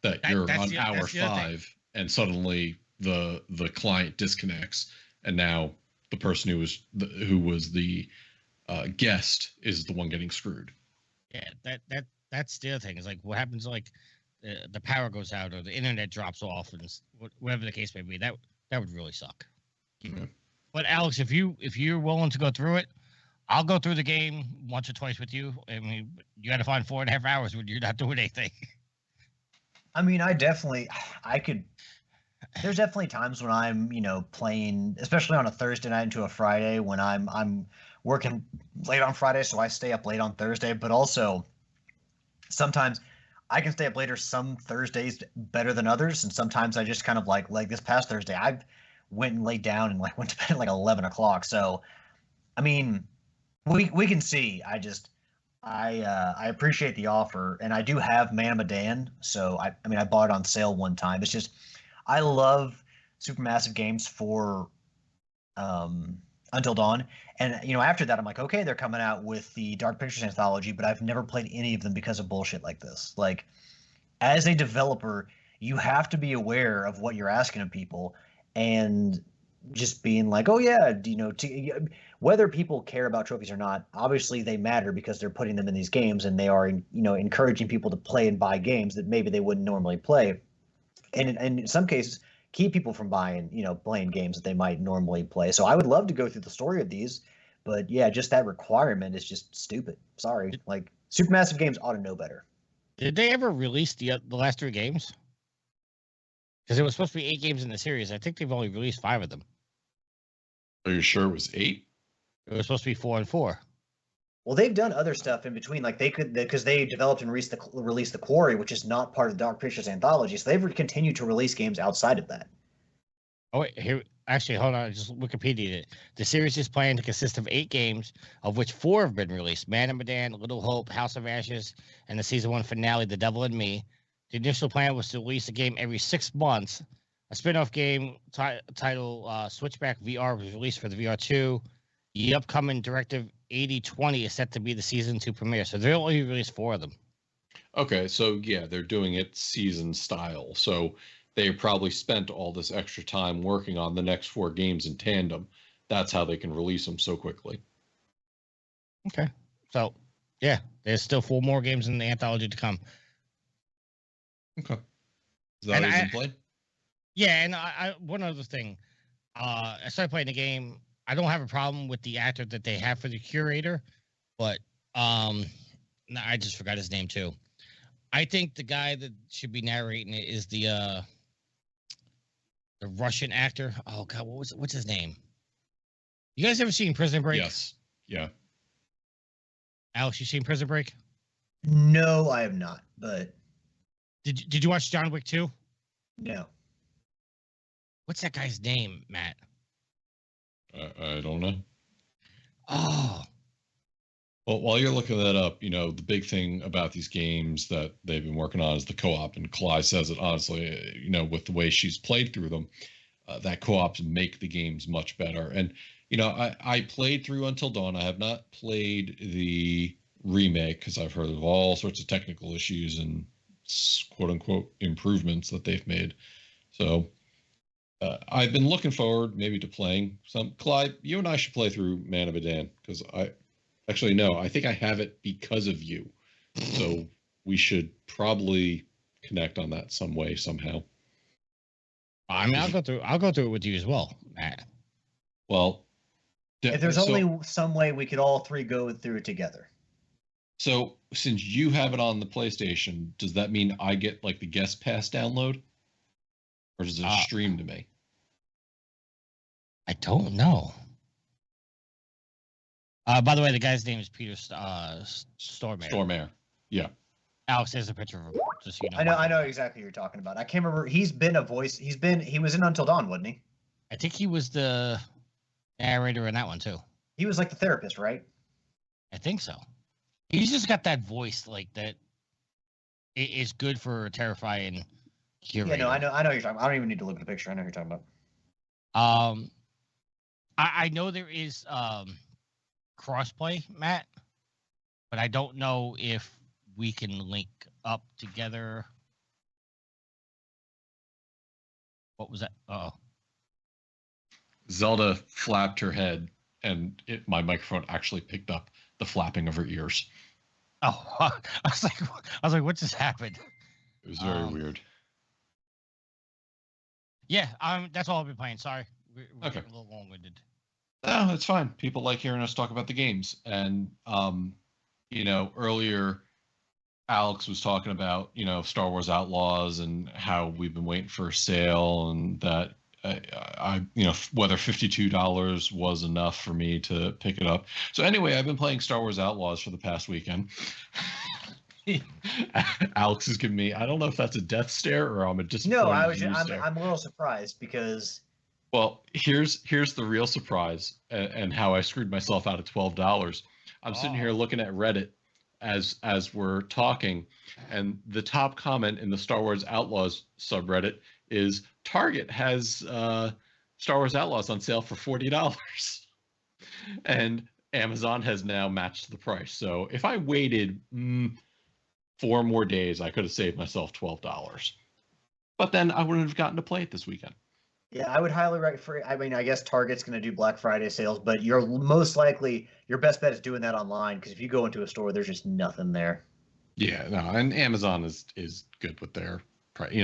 That you're on hour 5 and suddenly the client disconnects, and now the person who was the guest is the one getting screwed. Yeah, that's the other thing. Is like what happens like the power goes out or the internet drops off and whatever the case may be. That would really suck. Okay. But Alex, if you're willing to go through it, I'll go through the game once or twice with you. I mean, you got to find 4.5 hours when you're not doing anything. I mean, I could. There's definitely times when I'm, playing, especially on a Thursday night into a Friday when I'm working late on Friday, so I stay up late on Thursday. But also, sometimes I can stay up later some Thursdays better than others, and sometimes I just kind of like this past Thursday, I went and laid down and went to bed at 11 o'clock. So, I mean, we can see. I appreciate the offer, and I do have Medan, so I bought it on sale one time. It's just I love supermassive games for Until Dawn, and after that I'm like, okay, they're coming out with the Dark Pictures anthology, but I've never played any of them because of bullshit like this. Like, as a developer, you have to be aware of what you're asking of people, and just being like, oh yeah, whether people care about trophies or not, obviously they matter because they're putting them in these games and they are, encouraging people to play and buy games that maybe they wouldn't normally play. And in some cases, keep people from buying, playing games that they might normally play. So I would love to go through the story of these, but yeah, just that requirement is just stupid. Sorry. Like, supermassive games ought to know better. Did they ever release the last 3 games? Because it was supposed to be 8 games in the series. I think they've only released 5 of them. Are you sure it was 8? It was supposed to be 4 and 4. Well, they've done other stuff in between. Like because they developed and released the Quarry, which is not part of the Dark Pictures anthology. So they've continued to release games outside of that. Oh wait, here actually, hold on. I just Wikipedia it. The series is planned to consist of 8 games, of which 4 have been released: Man and Medan, Little Hope, House of Ashes, and the season 1 finale, The Devil and Me. The initial plan was to release a game every 6 months. A spin-off game titled Switchback VR was released for the VR2. The upcoming Directive 8020 is set to be the season 2 premiere, so they only released 4 of them. Okay, so yeah, they're doing it season style. So they probably spent all this extra time working on the next 4 games in tandem. That's how they can release them so quickly. Okay, so yeah, there's still 4 more games in the anthology to come. Okay, is that what you've played? Yeah, and I one other thing, I started playing the game. I don't have a problem with the actor that they have for the curator, but I just forgot his name too. I think the guy that should be narrating it is the Russian actor. Oh God, what's his name? You guys ever seen Prison Break? Yes. Yeah. Alex, you seen Prison Break? No, I have not. But did you watch John Wick 2? No. What's that guy's name, Matt? I don't know. Oh. Well, while you're looking that up, the big thing about these games that they've been working on is the co-op. And Kalai says it honestly, with the way she's played through them, that co-ops make the games much better. And, I played through Until Dawn. I have not played the remake because I've heard of all sorts of technical issues and quote unquote improvements that they've made. So I've been looking forward maybe to playing some. Clyde, you and I should play through Man of Medan because I think I have it because of you. So we should probably connect on that some way, somehow. I mean, I'll go through it with you as well, Matt. Well, if there's only some way we could all 3 go through it together. So since you have it on the PlayStation, does that mean I get like the guest pass download? Or does it stream to me? I don't know. By the way, the guy's name is Peter Stormare. Stormare. Yeah. Alex has a picture of him. Just so you know. I know exactly who you're talking about. I can't remember. He's been a voice. He was in Until Dawn, wasn't he? I think he was the narrator in that one too. He was like the therapist, right? I think so. He's just got that voice like that. It's good for terrifying. Yeah, no, I know you're talking about. I don't even need to look at the picture. I know who you're talking about. I know there is crossplay, Matt, but I don't know if we can link up together. What was that? Uh-oh. Zelda flapped her head, and my microphone actually picked up the flapping of her ears. Oh, I was like, what just happened? It was very weird. Yeah, that's all I've been playing. Sorry, we're okay. A little long-winded. No, it's fine. People like hearing us talk about the games, and earlier Alex was talking about Star Wars Outlaws and how we've been waiting for a sale, and that whether $52 was enough for me to pick it up. So anyway, I've been playing Star Wars Outlaws for the past weekend. Alex is giving me, I don't know if that's a death stare or I'm a disappointed. No, I'm a little surprised because. Well, here's the real surprise and how I screwed myself out of $12. I'm sitting here looking at Reddit as we're talking, and the top comment in the Star Wars Outlaws subreddit is Target has Star Wars Outlaws on sale for $40, and Amazon has now matched the price. So if I waited 4 more days, I could have saved myself $12. But then I wouldn't have gotten to play it this weekend. Yeah, I would highly recommend. I mean, I guess Target's going to do Black Friday sales, but your best bet is doing that online, because if you go into a store, there's just nothing there. Yeah, no, and Amazon is good with their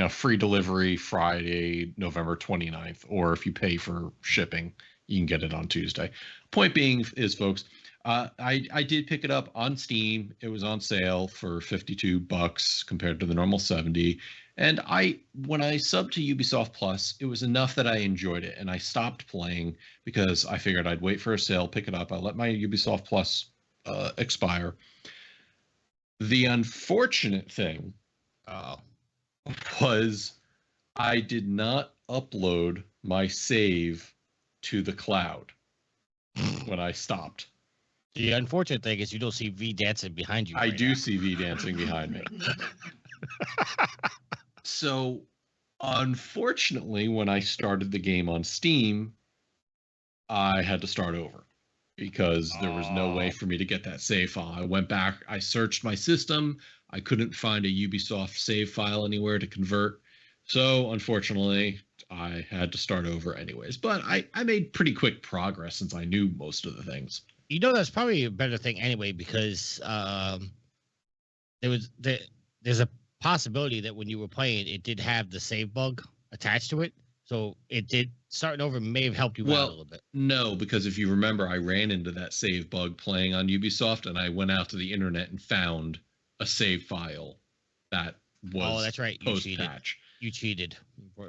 free delivery Friday, November 29th, or if you pay for shipping, you can get it on Tuesday. Point being is, folks, I did pick it up on Steam. It was on sale for $52 compared to the normal $70. And when I subbed to Ubisoft Plus, it was enough that I enjoyed it, and I stopped playing because I figured I'd wait for a sale, pick it up. I let my Ubisoft Plus expire. The unfortunate thing was I did not upload my save to the cloud when I stopped. The unfortunate thing is you don't see V dancing behind you. I do see V dancing behind me. So, unfortunately, when I started the game on Steam, I had to start over because there was no way for me to get that save file. I went back, I searched my system, I couldn't find a Ubisoft save file anywhere to convert. So, unfortunately, I had to start over anyways. But I made pretty quick progress since I knew most of the things. That's probably a better thing anyway, because there's a possibility that when you were playing, it did have the save bug attached to it. So it did, starting over may have helped you out a little bit. No, because if you remember, I ran into that save bug playing on Ubisoft, and I went out to the internet and found a save file that was that's right. Post-patch. You cheated.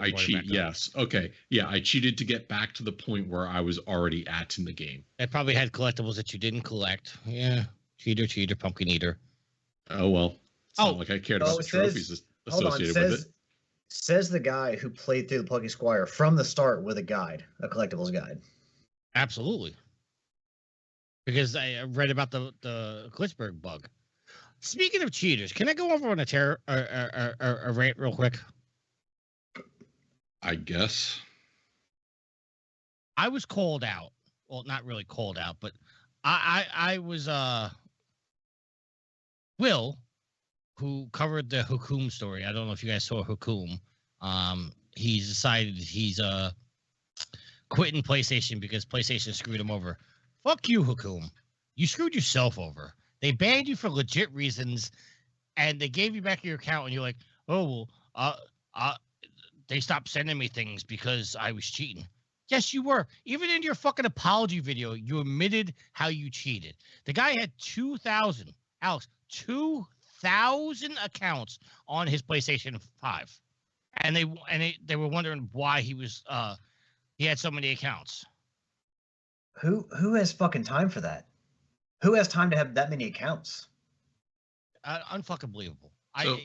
I cheat, yes. Okay. Yeah, I cheated to get back to the point where I was already at in the game. It probably had collectibles that you didn't collect. Yeah. Cheater, pumpkin eater. Oh, well. It's not like I cared about the trophies associated with it. Says the guy who played through the Plucky Squire from the start with a guide, a collectibles guide. Absolutely. Because I read about the Glitchberg bug. Speaking of cheaters, can I go over on a rant real quick? I guess. I was called out. Well, not really called out, but I was Will, who covered the Hukum story. I don't know if you guys saw Hukum. He's decided he's quitting PlayStation because PlayStation screwed him over. Fuck you, Hukum. You screwed yourself over. They banned you for legit reasons, and they gave you back your account, and you're like, oh, well, they stopped sending me things because I was cheating. Yes, you were. Even in your fucking apology video, you admitted how you cheated. The guy had 2,000 accounts on his PlayStation 5, and they were wondering why he had so many accounts. Who has fucking time for that? Who has time to have that many accounts? Unfucking believable. So,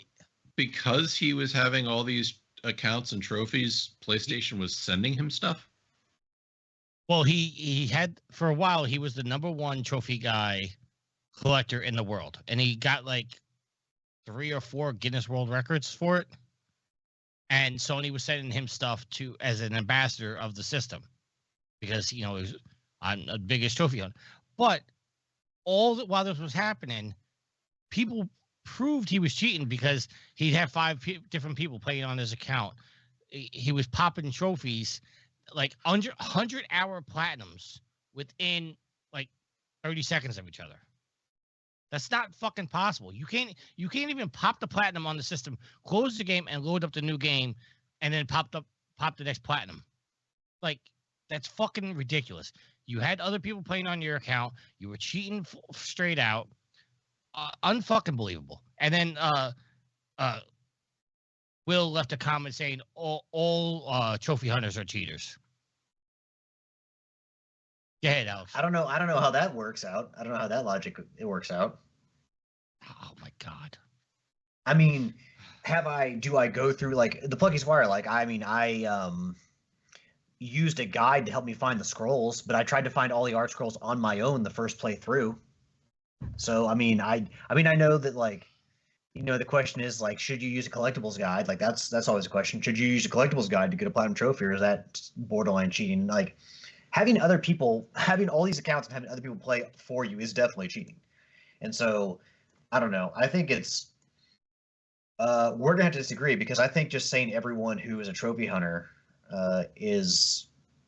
because he was having all these accounts and trophies, PlayStation was sending him stuff? Well, he had, for a while, he was the #1 trophy guy collector in the world, and he got like 3 or 4 Guinness World Records for it. And Sony was sending him stuff to as an ambassador of the system because he was on the biggest trophy hunt. But while this was happening, people proved he was cheating because he'd have 5 different people playing on his account. He was popping trophies like 100-hour platinums within like 30 seconds of each other. That's not fucking possible. You can't even pop the platinum on the system, close the game, and load up the new game, and then pop the next platinum. Like, that's fucking ridiculous. You had other people playing on your account. You were cheating straight out. Unfucking believable. And then Will left a comment saying all trophy hunters are cheaters. Go ahead, Alex. I don't know how that works out. I don't know how that logic works out. Oh my god. I mean, do I go through like the Plucky Squire? Like, I mean, I used a guide to help me find the scrolls, but I tried to find all the art scrolls on my own the first playthrough. So I mean, I know that, like, the question is, like, should you use a collectibles guide? Like, that's always a question. Should you use a collectibles guide to get a platinum trophy, or is that borderline cheating? Like, having all these accounts and having other people play for you is definitely cheating. And so, I don't know. I think it's we're gonna have to disagree, because I think just saying everyone who is a trophy hunter is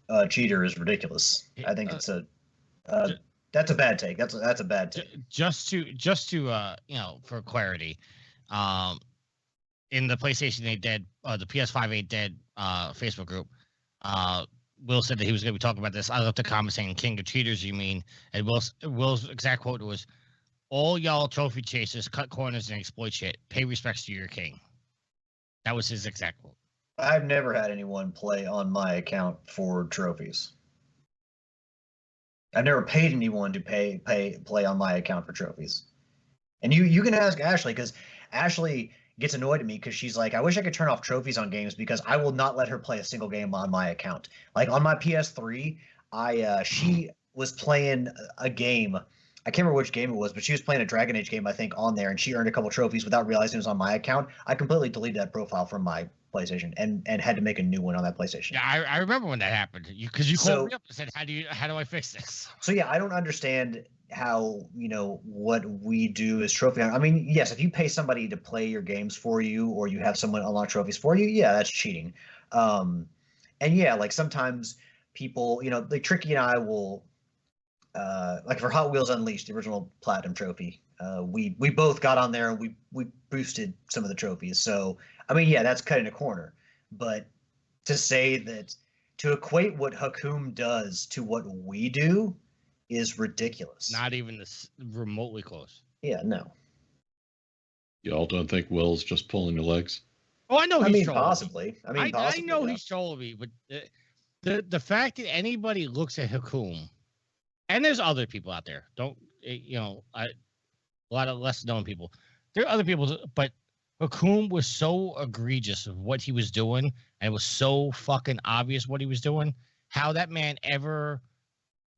a cheater is ridiculous. I think it's that's a bad take. That's a bad take. Just to for clarity, in the PlayStation 8 Dead, the PS5 8 Dead Facebook group, Will said that he was going to be talking about this. I left a comment saying, "King of cheaters, you mean?" And Will's exact quote was, "All y'all trophy chasers cut corners and exploit shit. Pay respects to your king." That was his exact quote. I've never had anyone play on my account for trophies. I've never paid anyone to play on my account for trophies. And you can ask Ashley, because Ashley gets annoyed at me because she's like, I wish I could turn off trophies on games because I will not let her play a single game on my account. Like on my PS3, she was playing a game. I can't remember which game it was, but she was playing a Dragon Age game, I think, on there, and she earned a couple trophies without realizing it was on my account. I completely deleted that profile from my PlayStation and had to make a new one on that PlayStation. Yeah, I remember when that happened. Because you called me up and said, how do I fix this? So yeah, I don't understand how, what we do as trophy hunter. I mean, yes, if you pay somebody to play your games for you, or you have someone unlock trophies for you, yeah, that's cheating. And yeah, like sometimes people, like Tricky and I will, like for Hot Wheels Unleashed, the original Platinum trophy, we both got on there and we boosted some of the trophies. So I mean, yeah, that's cutting a corner. But to equate what Hakum does to what we do is ridiculous. Not even remotely close. Yeah, no. Y'all don't think Will's just pulling your legs? Oh, I know. I mean, possibly. I know he's trolling me, but the fact that anybody looks at Hakum, and there's other people out there. A lot of less known people. There are other people, but Hakum was so egregious of what he was doing, and it was so fucking obvious what he was doing. How that man ever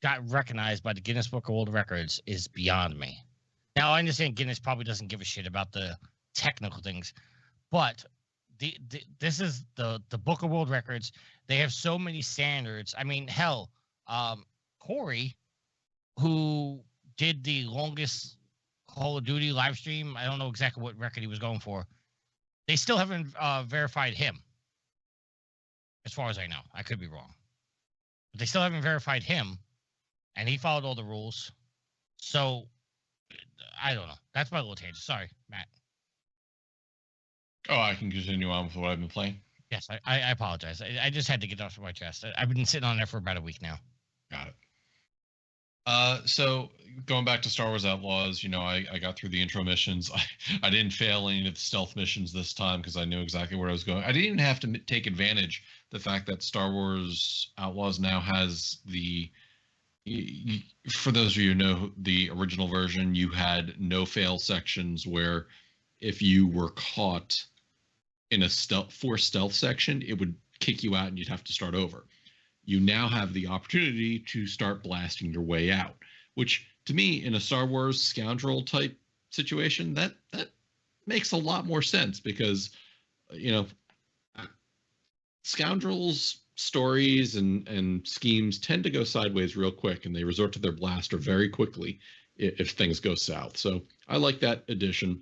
got recognized by the Guinness Book of World Records is beyond me. Now, I understand Guinness probably doesn't give a shit about the technical things, but this is the Book of World Records. They have so many standards. I mean, hell, Corey, who did the longest Call of Duty live stream, I don't know exactly what record he was going for. They still haven't verified him, as far as I know. I could be wrong, but they still haven't verified him, and he followed all the rules. So I don't know. That's my little tangent. Sorry, Matt. Oh, I can continue on with what I've been playing. Yes, I apologize. I just had to get off my chest. I've been sitting on there for about a week now. Got it. So going back to Star Wars Outlaws, I got through the intro missions. I didn't fail any of the stealth missions this time because I knew exactly where I was going. I didn't even have to take advantage of the fact that Star Wars Outlaws now has for those of you who know the original version, you had no fail sections where if you were caught in a forced stealth section, it would kick you out and you'd have to start over. You now have the opportunity to start blasting your way out, which to me, in a Star Wars scoundrel type situation, that makes a lot more sense because, scoundrels stories and schemes tend to go sideways real quick, and they resort to their blaster very quickly if things go south. So I like that addition.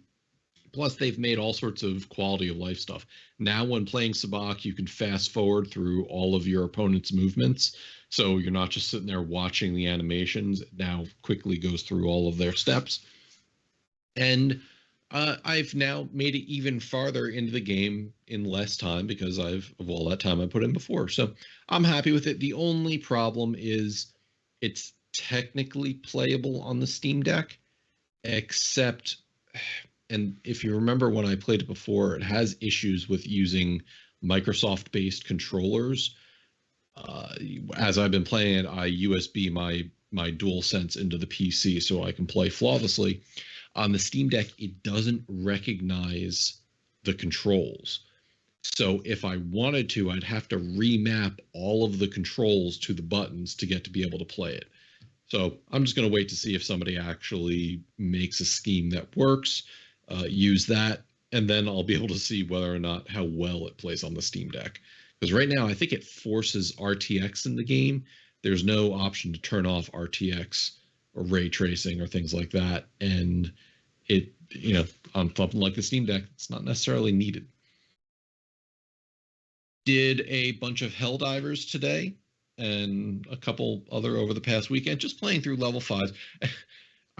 Plus, they've made all sorts of quality of life stuff. Now, when playing Sabacc, you can fast forward through all of your opponent's movements. So you're not just sitting there watching the animations. It now quickly goes through all of their steps. And I've now made it even farther into the game in less time because of all that time I put in before. So I'm happy with it. The only problem is it's technically playable on the Steam Deck, except, and if you remember when I played it before, it has issues with using Microsoft-based controllers. As I've been playing it, I USB my DualSense into the PC so I can play flawlessly. On the Steam Deck, it doesn't recognize the controls. So if I wanted to, I'd have to remap all of the controls to the buttons to get to be able to play it. So I'm just going to wait to see if somebody actually makes a scheme that works, use that, and then I'll be able to see whether or not how well it plays on the Steam Deck. Because right now, I think it forces RTX in the game. There's no option to turn off RTX or ray tracing or things like that. And it, on something like the Steam Deck, it's not necessarily needed. Did a bunch of Helldivers today and a couple other over the past weekend, just playing through level 5.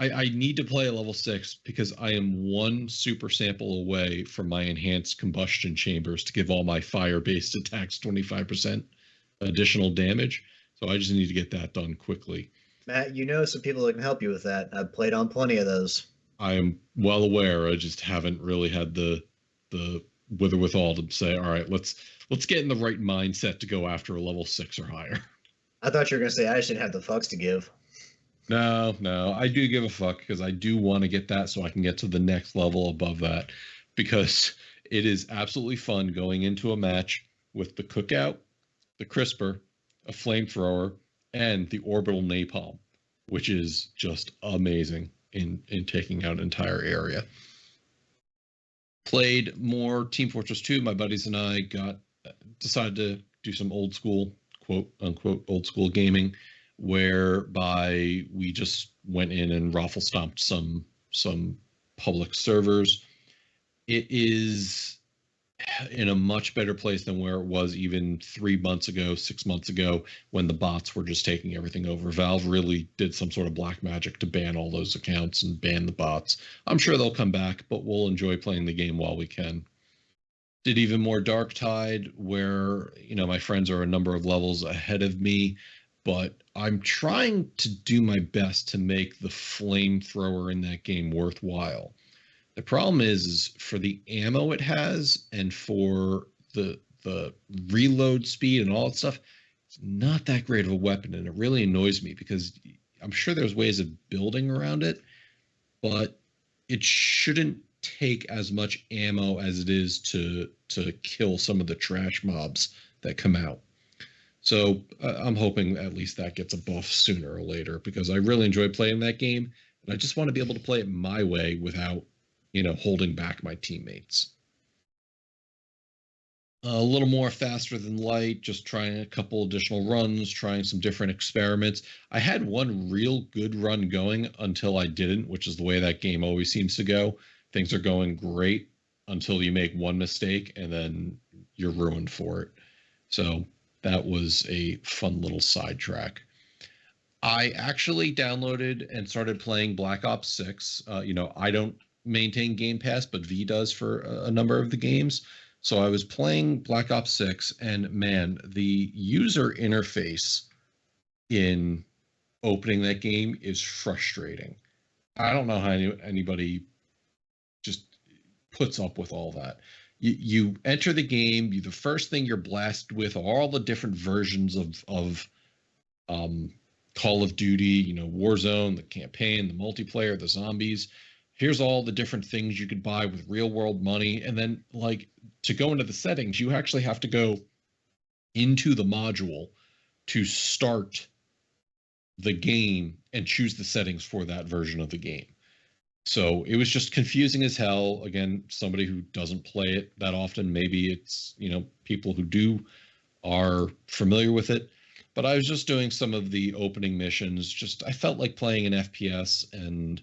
I need to play a level 6 because I am one super sample away from my enhanced combustion chambers to give all my fire-based attacks 25% additional damage. So I just need to get that done quickly. Matt, some people that can help you with that. I've played on plenty of those. I am well aware. I just haven't really had the wherewithal to say, all right, let's get in the right mindset to go after a level 6 or higher. I thought you were going to say I just didn't have the fucks to give. No, I do give a fuck because I do want to get that so I can get to the next level above that, because it is absolutely fun going into a match with the cookout, the crisper, a flamethrower, and the orbital napalm, which is just amazing in taking out an entire area. Played more Team Fortress 2. My buddies and I decided to do some old school, quote unquote, old school gaming, whereby we just went in and raffle stomped some public servers. It is in a much better place than where it was even 3 months ago, 6 months ago, when the bots were just taking everything over. Valve really did some sort of black magic to ban all those accounts and ban the bots. I'm sure they'll come back, but we'll enjoy playing the game while we can. Did even more Dark Tide, where my friends are a number of levels ahead of me, but I'm trying to do my best to make the flamethrower in that game worthwhile. The problem is for the ammo it has and for the reload speed and all that stuff, it's not that great of a weapon, and it really annoys me because I'm sure there's ways of building around it, but it shouldn't take as much ammo as it is to kill some of the trash mobs that come out. So I'm hoping at least that gets a buff sooner or later, because I really enjoy playing that game, and I just want to be able to play it my way without holding back my teammates. A little more faster than light, just trying a couple additional runs, trying some different experiments. I had one real good run going until I didn't, which is the way that game always seems to go. Things are going great until you make one mistake, and then you're ruined for it. So that was a fun little sidetrack. I actually downloaded and started playing Black Ops 6. I don't maintain Game Pass, but V does for a number of the games. So I was playing Black Ops 6, and man, the user interface in opening that game is frustrating. I don't know how anybody just puts up with all that. You enter the game, the first thing you're blasted with are all the different versions of Call of Duty, Warzone, the campaign, the multiplayer, the zombies. Here's all the different things you could buy with real world money. And then to go into the settings, you actually have to go into the module to start the game and choose the settings for that version of the game. So it was just confusing as hell. Again, somebody who doesn't play it that often, maybe it's, people who do are familiar with it. But I was just doing some of the opening missions. I felt like playing an FPS, and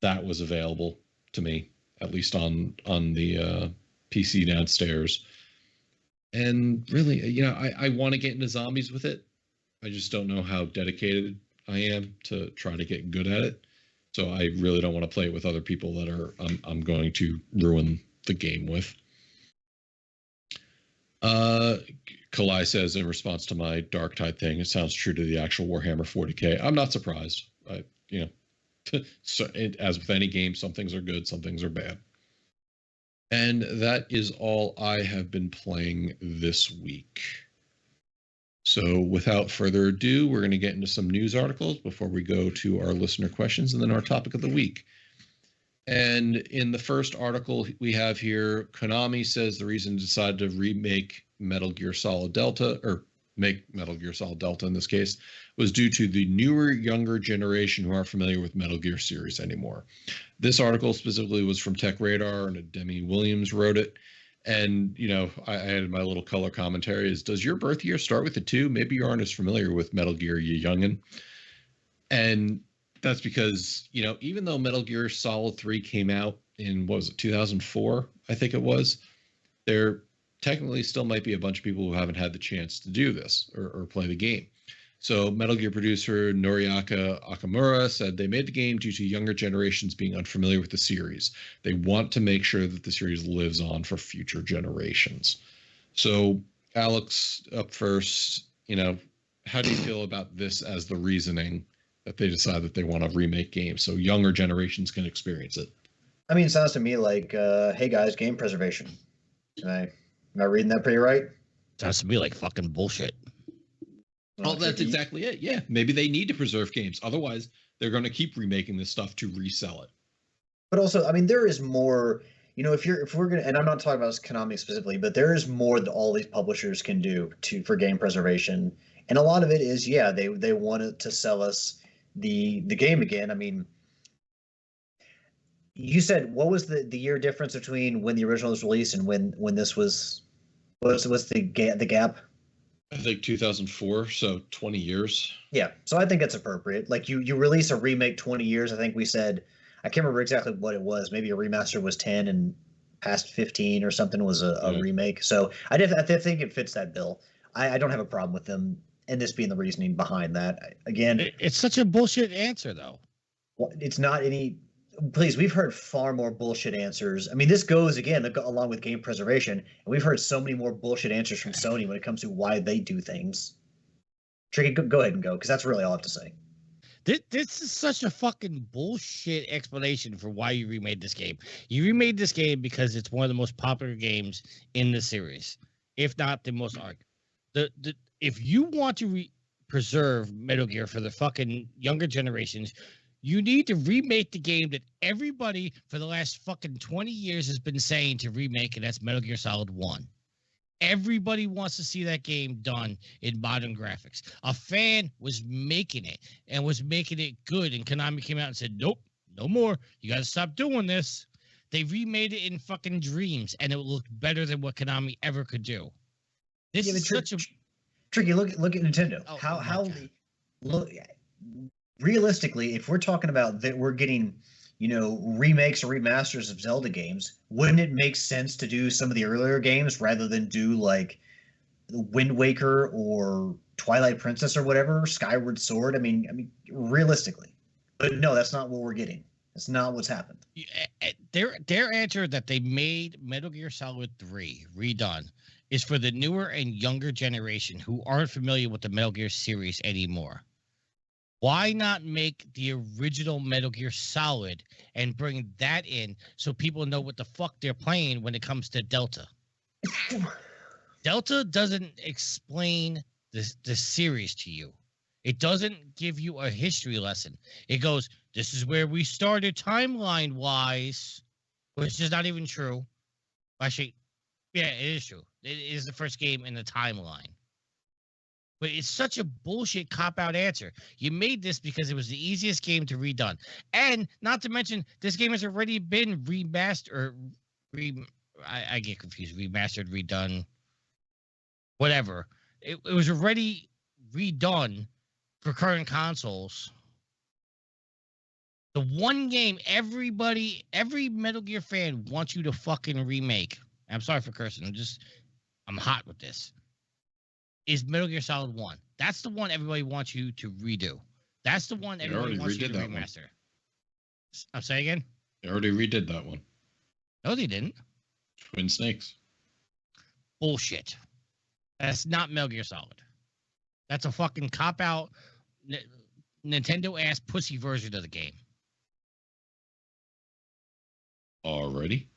that was available to me, at least on the PC downstairs. And really, I want to get into zombies with it. I just don't know how dedicated I am to try to get good at it. So I really don't want to play it with other people that I'm going to ruin the game with. Kalai says in response to my Darktide thing, it sounds true to the actual Warhammer 40K. I'm not surprised. So as with any game, some things are good, some things are bad. And that is all I have been playing this week. So without further ado, we're going to get into some news articles before we go to our listener questions and then our topic of the week. And in the first article we have here, Konami says the reason it decided to remake Metal Gear Solid Delta, or make Metal Gear Solid Delta in this case, was due to the newer, younger generation who aren't familiar with Metal Gear series anymore. This article specifically was from Tech Radar, and Demi Williams wrote it. And, I added my little color commentary is, does your birth year start with a 2? Maybe you aren't as familiar with Metal Gear, you youngin'. And that's because, even though Metal Gear Solid 3 came out in, 2004, I think it was, there technically still might be a bunch of people who haven't had the chance to do this or play the game. So Metal Gear producer Noriaki Akamura said they made the game due to younger generations being unfamiliar with the series. They want to make sure that the series lives on for future generations. So Alex, up first, how do you feel about this as the reasoning that they decide that they want to remake games so younger generations can experience it? I mean, it sounds to me like, hey guys, game preservation. Am I reading that pretty right? Sounds to me like fucking bullshit. Well, that's exactly it. Yeah, maybe they need to preserve games. Otherwise, they're going to keep remaking this stuff to resell it. But also, I mean, there is more. If we're gonna, and I'm not talking about Konami specifically, but there is more that all these publishers can do for game preservation, and a lot of it is, they wanted to sell us the game again. I mean, you said what was the year difference between when the original was released and when this was? What's the gap? I think 2004, so 20 years. Yeah, so I think it's appropriate. Like you release a remake 20 years. I think we said, I can't remember exactly what it was. Maybe a remaster was 10 and past 15 or something was a remake. So I think it fits that bill. I don't have a problem with them and this being the reasoning behind that. Again, it's such a bullshit answer though. It's not any. Please, we've heard far more bullshit answers. I mean, this goes, again, along with game preservation, and we've heard so many more bullshit answers from Sony when it comes to why they do things. Tricky, go ahead and go, because that's really all I have to say. This is such a fucking bullshit explanation for why you remade this game. You remade this game because it's one of the most popular games in the series, if not the most argued. If you want to preserve Metal Gear for the fucking younger generations, you need to remake the game that everybody for the last fucking 20 years has been saying to remake, and that's Metal Gear Solid 1. Everybody wants to see that game done in modern graphics. A fan was making it and was making it good, and Konami came out and said, nope, no more. You got to stop doing this. They remade it in fucking Dreams, and it looked better than what Konami ever could do. This is such a... Tricky, look at Nintendo. Look... Realistically, if we're talking about that we're getting, remakes or remasters of Zelda games, wouldn't it make sense to do some of the earlier games rather than do like Wind Waker or Twilight Princess or whatever, Skyward Sword? I mean, realistically. But no, that's not what we're getting. That's not what's happened. Their answer that they made Metal Gear Solid 3 redone is for the newer and younger generation who aren't familiar with the Metal Gear series anymore. Why not make the original Metal Gear Solid and bring that in so people know what the fuck they're playing when it comes to Delta? Delta doesn't explain the series to you. It doesn't give you a history lesson. It goes, this is where we started timeline-wise, which is not even true. Actually, yeah, it is true. It is the first game in the timeline. But it's such a bullshit cop-out answer. You made this because it was the easiest game to redone. And not to mention, this game has already been remastered. I get confused. Remastered, redone, whatever. It was already redone for current consoles. The one game every Metal Gear fan wants you to fucking remake. I'm sorry for cursing. I'm hot with this. Is Metal Gear Solid 1. That's the one everybody wants you to redo. That's the one everybody wants you to remaster. I'm saying again? They already redid that one. No, they didn't. Twin Snakes. Bullshit. That's not Metal Gear Solid. That's a fucking cop-out Nintendo-ass pussy version of the game. Already?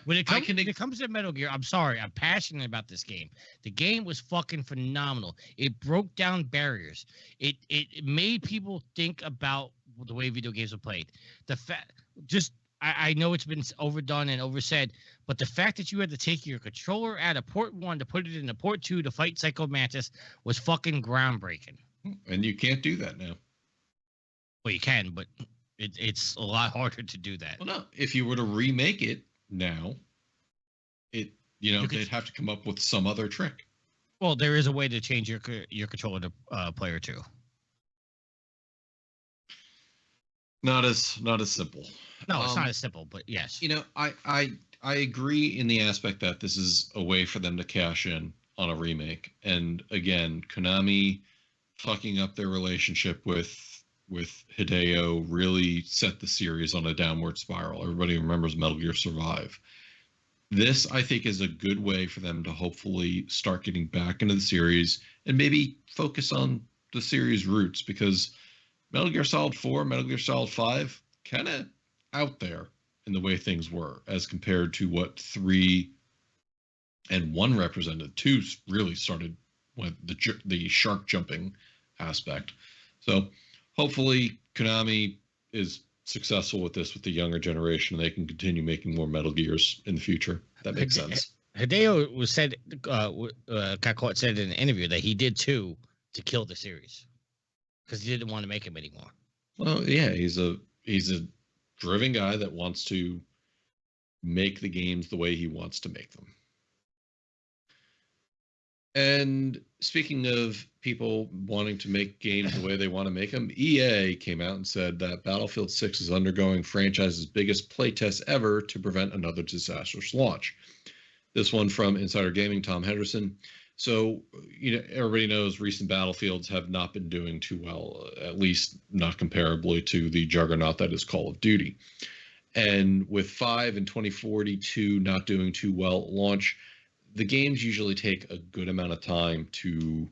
When it comes to Metal Gear, I'm sorry, I'm passionate about this game. The game was fucking phenomenal. It broke down barriers. It made people think about the way video games are played. I know it's been overdone and oversaid, but the fact that you had to take your controller out of port 1 to put it into port 2 to fight Psycho Mantis was fucking groundbreaking. And you can't do that now. Well, you can, but it's a lot harder to do that. Well, no. If you were to remake it now, they'd have to come up with some other trick. Well, there is a way to change your controller to player 2. Not as simple. No, it's not as simple, but yes. I agree in the aspect that this is a way for them to cash in on a remake. And again, Konami fucking up their relationship with Hideo really set the series on a downward spiral. Everybody remembers Metal Gear Survive. This, I think, is a good way for them to hopefully start getting back into the series and maybe focus on the series roots, because Metal Gear Solid 4, Metal Gear Solid 5, kind of out there in the way things were as compared to what 3 and 1 represented. 2 really started with the shark jumping aspect. So hopefully Konami is successful with this with the younger generation, and they can continue making more Metal Gears in the future. That makes sense. Hideo said in an interview that he did 2 to kill the series because he didn't want to make him anymore. Well, yeah, he's a driven guy that wants to make the games the way he wants to make them. And speaking of people wanting to make games the way they want to make them, EA came out and said that Battlefield 6 is undergoing franchise's biggest playtest ever to prevent another disastrous launch. This one from Insider Gaming, Tom Henderson. So, everybody knows recent Battlefields have not been doing too well, at least not comparably to the juggernaut that is Call of Duty. And with 5 and 2042 not doing too well at launch, the games usually take a good amount of time to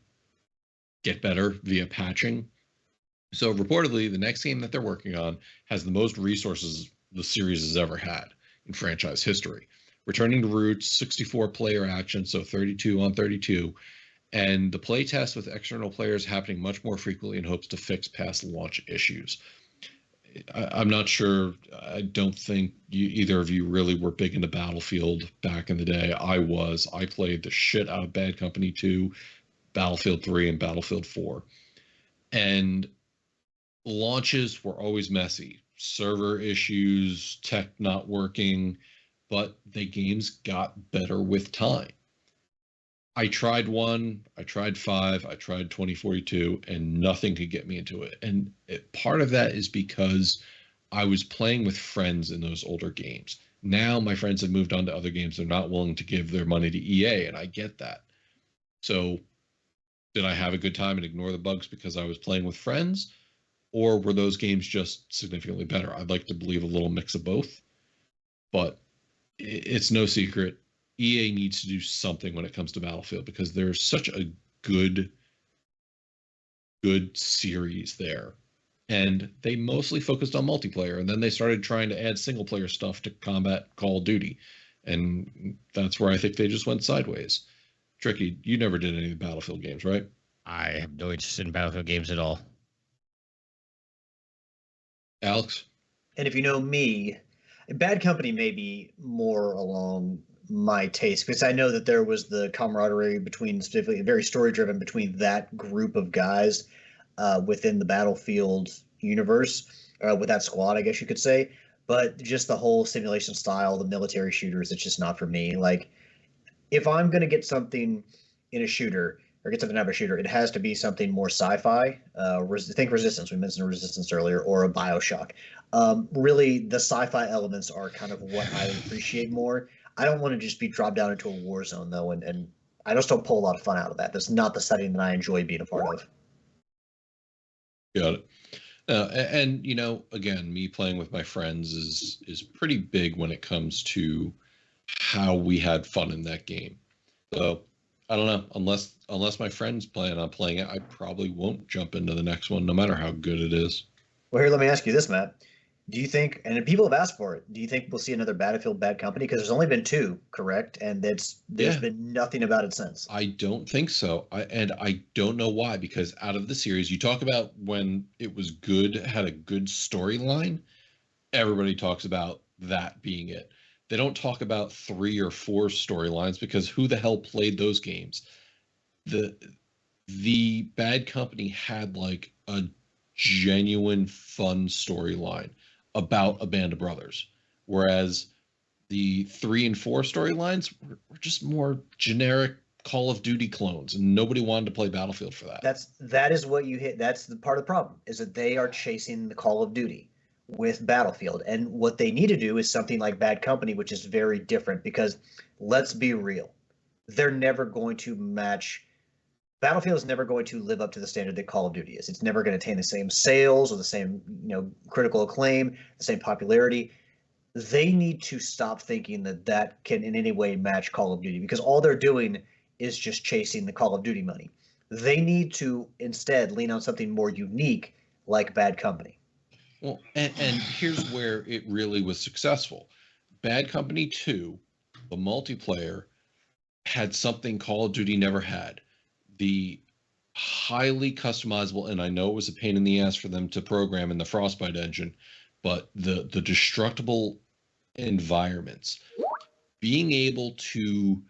get better via patching. So reportedly, the next game that they're working on has the most resources the series has ever had in franchise history. Returning to roots, 64-player action, so 32 on 32, and the play test with external players happening much more frequently in hopes to fix past launch issues. I'm not sure. I don't think either of you really were big into Battlefield back in the day. I was. I played the shit out of Bad Company 2, Battlefield 3, and Battlefield 4. And launches were always messy. Server issues, tech not working, but the games got better with time. I tried 1, I tried 5, I tried 2042, and nothing could get me into it. And part of that is because I was playing with friends in those older games. Now my friends have moved on to other games. They're not willing to give their money to EA, and I get that. So did I have a good time and ignore the bugs because I was playing with friends? Or were those games just significantly better? I'd like to believe a little mix of both. But it's no secret. EA needs to do something when it comes to Battlefield because there's such a good series there. And they mostly focused on multiplayer, and then they started trying to add single-player stuff to combat Call of Duty. And that's where I think they just went sideways. Tricky, you never did any of the Battlefield games, right? I have no interest in Battlefield games at all. Alex? And if you know me, Bad Company may be more along my taste, because I know that there was the camaraderie between, specifically very story driven between that group of guys within the Battlefield universe, with that squad, I guess you could say. But just the whole simulation style, the military shooters, it's just not for me. Like, if I'm gonna get something in a shooter or get something out of a shooter, it has to be something more sci-fi. Think Resistance. We mentioned Resistance earlier, or a Bioshock. Really, the sci-fi elements are kind of what I appreciate more. I don't want to just be dropped down into a war zone though, and I just don't pull a lot of fun out of that. That's not the setting that I enjoy being a part of. Got it. And you know, again, me playing with my friends is pretty big when it comes to how we had fun in that game. So I don't know, unless my friends plan on playing it, I probably won't jump into the next one, no matter how good it is. Well, here, let me ask you this, Matt. Do you think, and people have asked for it, do you think we'll see another Battlefield Bad Company? Because there's only been two, correct? And there's been nothing about it since. I don't think so. I don't know why, because out of the series, you talk about when it was good, had a good storyline, everybody talks about that being it. They don't talk about 3 or 4 storylines, because who the hell played those games? The Bad Company had like a genuine fun storyline about a band of brothers, whereas the 3 and 4 storylines were just more generic Call of Duty clones, and nobody wanted to play Battlefield for that. That is what you hit. That's the part of the problem, is that they are chasing the Call of Duty with Battlefield, and what they need to do is something like Bad Company, which is very different, because let's be real, they're never going to match. Battlefield is never going to live up to the standard that Call of Duty is. It's never going to attain the same sales or the same, critical acclaim, the same popularity. They need to stop thinking that that can in any way match Call of Duty, because all they're doing is just chasing the Call of Duty money. They need to instead lean on something more unique like Bad Company. Well, and here's where it really was successful. Bad Company 2, the multiplayer, had something Call of Duty never had. The highly customizable, and I know it was a pain in the ass for them to program in the Frostbite engine, but the destructible environments, being able to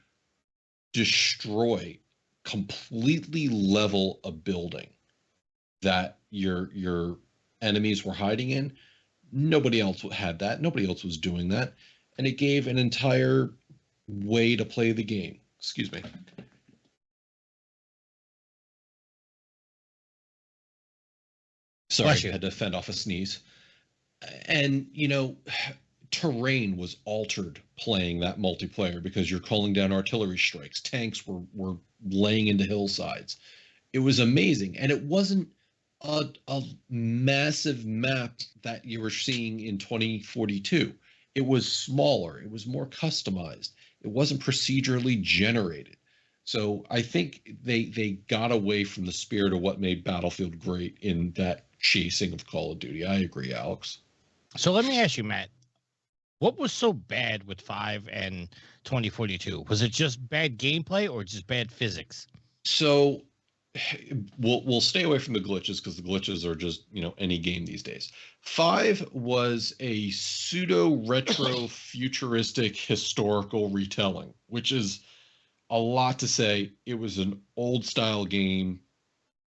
destroy, completely level a building that your enemies were hiding in, nobody else had that. Nobody else was doing that, and it gave an entire way to play the game. Excuse me. Sorry, I had to fend off a sneeze. And, terrain was altered playing that multiplayer, because you're calling down artillery strikes. Tanks were laying into hillsides. It was amazing. And it wasn't a massive map that you were seeing in 2042. It was smaller. It was more customized. It wasn't procedurally generated. So I think they got away from the spirit of what made Battlefield great in that chasing of Call of Duty. I agree, Alex. So let me ask you, Matt, what was so bad with 5 and 2042? Was it just bad gameplay or just bad physics? So we'll stay away from the glitches, because the glitches are just, any game these days. 5 was a pseudo retro futuristic historical retelling, which is a lot to say. It was an old style game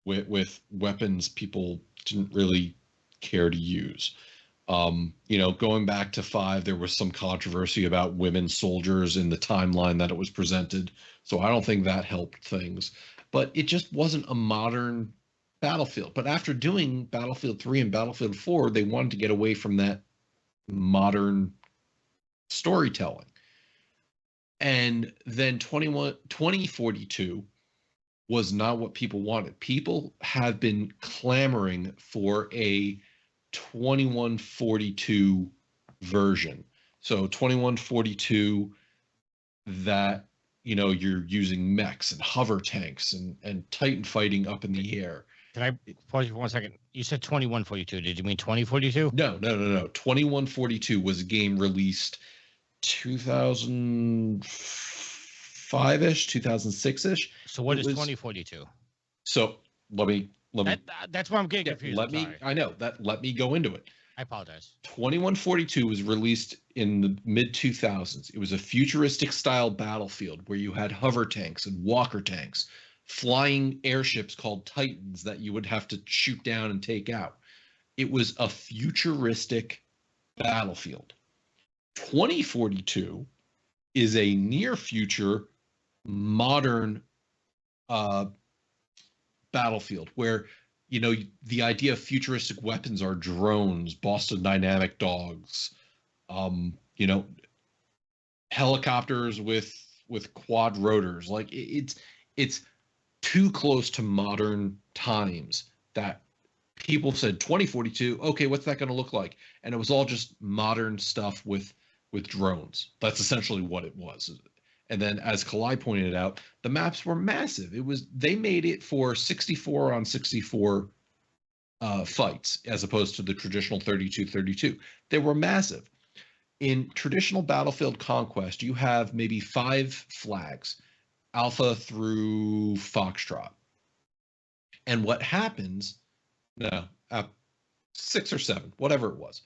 with weapons people didn't really care to use. Going back to 5, there was some controversy about women soldiers in the timeline that it was presented. So I don't think that helped things. But it just wasn't a modern Battlefield. But after doing Battlefield 3 and Battlefield 4, they wanted to get away from that modern storytelling. And then 2042 was not what people wanted. People have been clamoring for a 2142 version. So 2142 that, you're using mechs and hover tanks and Titan fighting up in the air. Can I pause you for 1 second? You said 2142. Did you mean 2042? No. 2142 was a game released 2005-ish, 2006-ish. So what is 2042? So let me That's where I'm getting confused. Let me go into it. I apologize. 2142 was released in the mid-2000s. It was a futuristic style battlefield where you had hover tanks and walker tanks, flying airships called Titans that you would have to shoot down and take out. It was a futuristic battlefield. 2042 is a near future modern battlefield where, you know, the idea of futuristic weapons are drones, Boston Dynamic dogs, you know, helicopters with quad rotors. Like it's too close to modern times that people said 2042, okay, what's that going to look like? And it was all just modern stuff with drones. That's essentially what it was. And then, as Kalai pointed out, the maps were massive. They made it for 64 on 64 fights, as opposed to the traditional 32-32. They were massive. In traditional Battlefield Conquest, you have maybe 5 flags, Alpha through Foxtrot. And what happens, 6 or 7, whatever it was.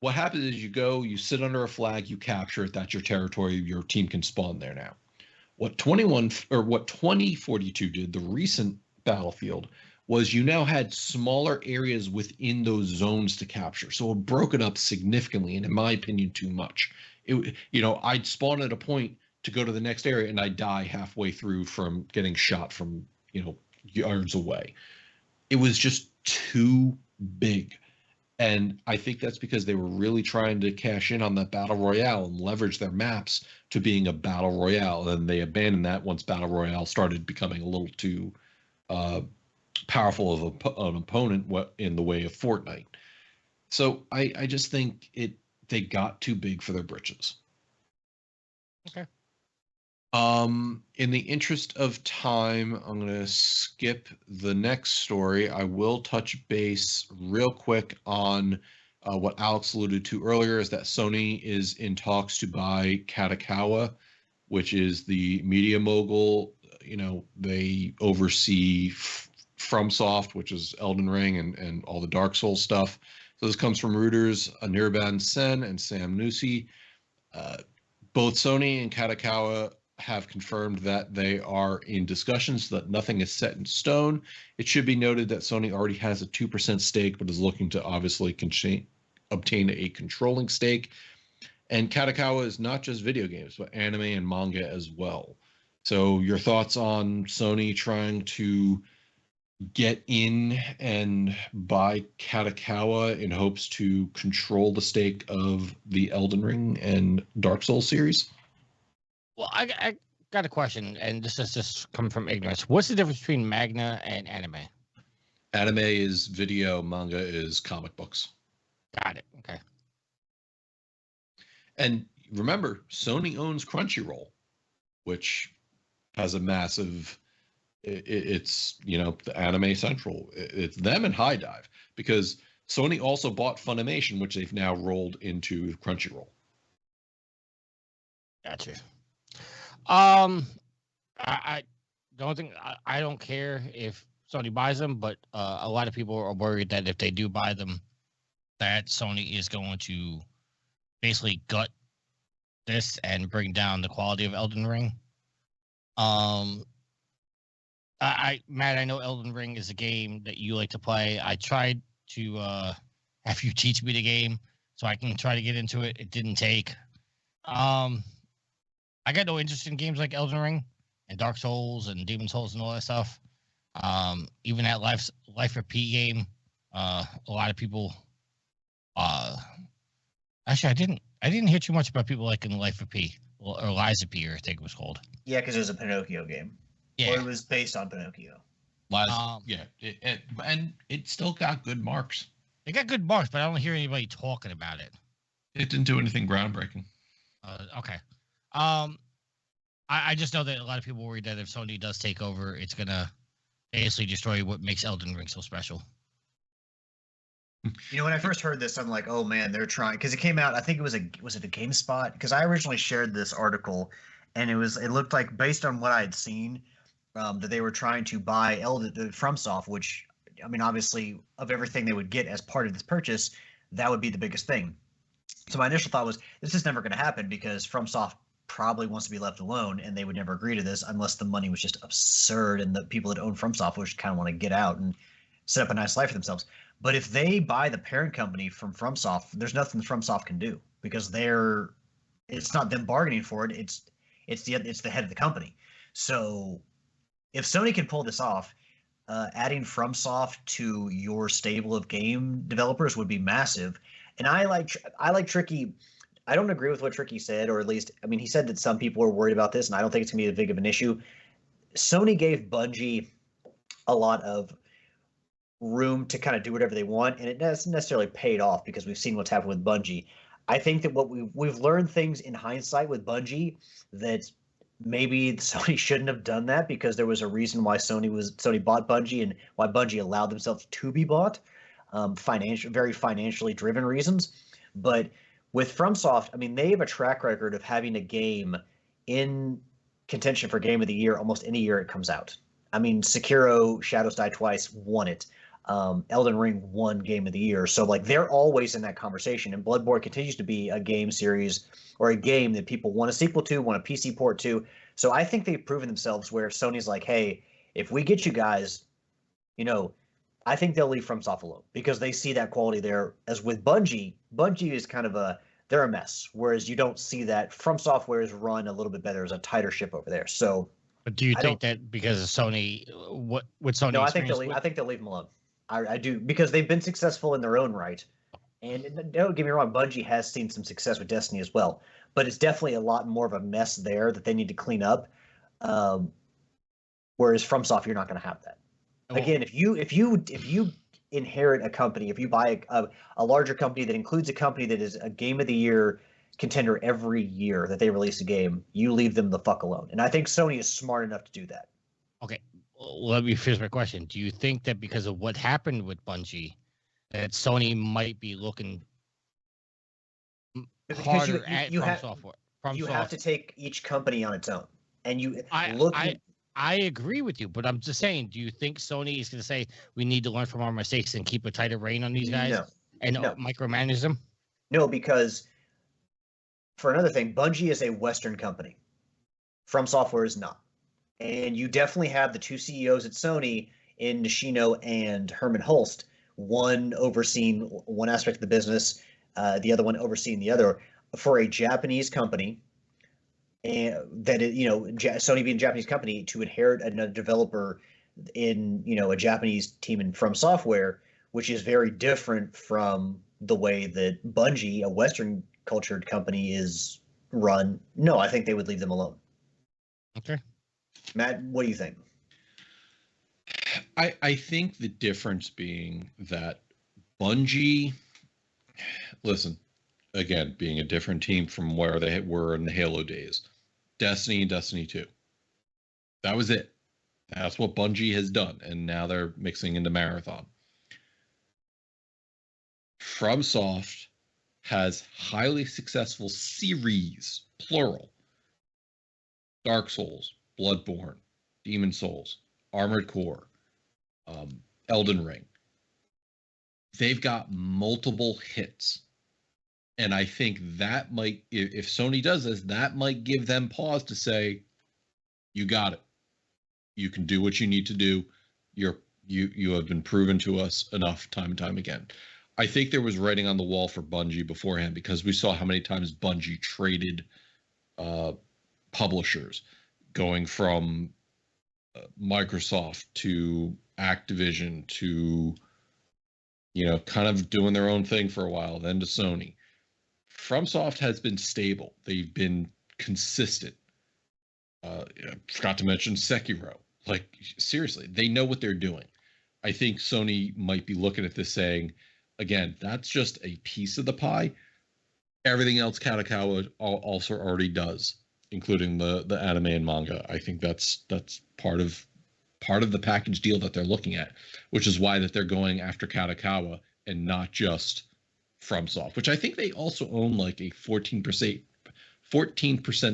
What happens is you sit under a flag, you capture it, that's your territory, your team can spawn there now. What 2042 did, the recent Battlefield, was you now had smaller areas within those zones to capture. So it broke it up significantly, and in my opinion, too much. I'd spawn at a point to go to the next area, and I'd die halfway through from getting shot from, yards away. It was just too big. And I think that's because they were really trying to cash in on that battle royale and leverage their maps to being a battle royale. And they abandoned that once battle royale started becoming a little too powerful of an opponent in the way of Fortnite. So I just think they got too big for their britches. Okay. In the interest of time, I'm going to skip the next story. I will touch base real quick on what Alex alluded to earlier, is that Sony is in talks to buy Kadokawa, which is the media mogul. They oversee FromSoft, which is Elden Ring and all the Dark Souls stuff. So this comes from Reuters, Anirban Sen and Sam Nusi. Both Sony and Kadokawa have confirmed that they are in discussions, that nothing is set in stone. It should be noted that Sony already has a 2% stake, but is looking to obviously obtain a controlling stake. And Kadokawa is not just video games, but anime and manga as well. So your thoughts on Sony trying to get in and buy Kadokawa in hopes to control the stake of the Elden Ring and Dark Souls series? Well, I got a question, and this is just coming from ignorance. What's the difference between manga and anime? Anime is video, manga is comic books. Got it. Okay. And remember, Sony owns Crunchyroll, which has a massive... It's, the Anime Central. It's them and High Dive, because Sony also bought Funimation, which they've now rolled into Crunchyroll. Gotcha. I don't think I don't care if Sony buys them, but a lot of people are worried that if they do buy them, that Sony is going to basically gut this and bring down the quality of Elden Ring. Matt, I know Elden Ring is a game that you like to play. I tried to have you teach me the game so I can try to get into it. It didn't take. I got no interest in games like Elden Ring and Dark Souls and Demon Souls and all that stuff. Even that Life of P game, a lot of people. Actually, I didn't hear too much about people liking Life of P or Liza P, I think it was called. Yeah, because it was a Pinocchio game. Yeah. Or it was based on Pinocchio. And it still got good marks. It got good marks, but I don't hear anybody talking about it. It didn't do anything groundbreaking. Okay. I just know that a lot of people worry that if Sony does take over, it's gonna basically destroy what makes Elden Ring so special. When I first heard this, I'm like, oh man, they're trying, because it came out. I think was it a GameSpot? Because I originally shared this article, and it looked like, based on what I had seen, that they were trying to buy FromSoft, which, I mean, obviously, of everything they would get as part of this purchase, that would be the biggest thing. So my initial thought was, this is never going to happen because FromSoft probably wants to be left alone, and they would never agree to this unless the money was just absurd and the people that own FromSoft would kind of want to get out and set up a nice life for themselves. But if they buy the parent company from FromSoft, there's nothing FromSoft can do because it's not them bargaining for it. It's the head of the company. So if Sony can pull this off, adding FromSoft to your stable of game developers would be massive. And I like Tricky. I don't agree with what Tricky said, or at least, I mean, he said that some people are worried about this, and I don't think it's going to be as big of an issue. Sony gave Bungie a lot of room to kind of do whatever they want, and it hasn't necessarily paid off because we've seen what's happened with Bungie. I think that what we've learned things in hindsight with Bungie that maybe Sony shouldn't have done that, because there was a reason why Sony bought Bungie and why Bungie allowed themselves to be bought, very financially driven reasons. But with FromSoft, I mean, they have a track record of having a game in contention for Game of the Year almost any year it comes out. I mean, Sekiro, Shadows Die Twice won it. Elden Ring won Game of the Year. So, like, they're always in that conversation. And Bloodborne continues to be a game series or a game that people want a sequel to, want a PC port to. So I think they've proven themselves where Sony's like, hey, if we get you guys, you know, I think they'll leave FromSoft alone because they see that quality there. As with Bungie is kind of they're a mess. Whereas you don't see that. FromSoftware is run a little bit better as a tighter ship over there. So, but do you think that because of Sony, what would Sony? No, I think they'll leave them alone. I do, because they've been successful in their own right. And don't get me wrong, Bungie has seen some success with Destiny as well, but it's definitely a lot more of a mess there that they need to clean up. Whereas FromSoft, you're not going to have that. Again, if you inherit a company, if you buy a larger company that includes a company that is a Game of the Year contender every year that they release a game, you leave them the fuck alone. And I think Sony is smart enough to do that. Okay, let me finish my question. Do you think that because of what happened with Bungie, that Sony might be looking harder at FromSoftware? You have to take each company on its own, and I agree with you, but I'm just saying, do you think Sony is going to say we need to learn from our mistakes and keep a tighter rein on these guys and micromanage them? No, because for another thing, Bungie is a Western company. FromSoftware is not. And you definitely have the two CEOs at Sony in Nishino and Herman Hulst, one overseeing one aspect of the business, the other one overseeing the other, for a Japanese company. And that Sony being a Japanese company, to inherit a developer in a Japanese team in FromSoftware, which is very different from the way that Bungie, a Western cultured company, is run. No, I think they would leave them alone. Okay, Matt, what do you think? I think the difference being that Bungie, listen, again, being a different team from where they were in the Halo days. Destiny and Destiny 2. That was it. That's what Bungie has done, and now they're mixing into Marathon. FromSoft has highly successful series, plural. Dark Souls, Bloodborne, Demon Souls, Armored Core, Elden Ring. They've got multiple hits. And I think that might, if Sony does this, that might give them pause to say, you got it. You can do what you need to do. You have been proven to us enough time and time again. I think there was writing on the wall for Bungie beforehand, because we saw how many times Bungie traded publishers, going from Microsoft to Activision to, kind of doing their own thing for a while, then to Sony. FromSoft has been stable. They've been consistent. I forgot to mention Sekiro. Like, seriously, they know what they're doing. I think Sony might be looking at this saying, again, that's just a piece of the pie. Everything else Kadokawa also already does, including the anime and manga. I think that's part of the package deal that they're looking at, which is why that they're going after Kadokawa and not just FromSoft, which I think they also own like a 14%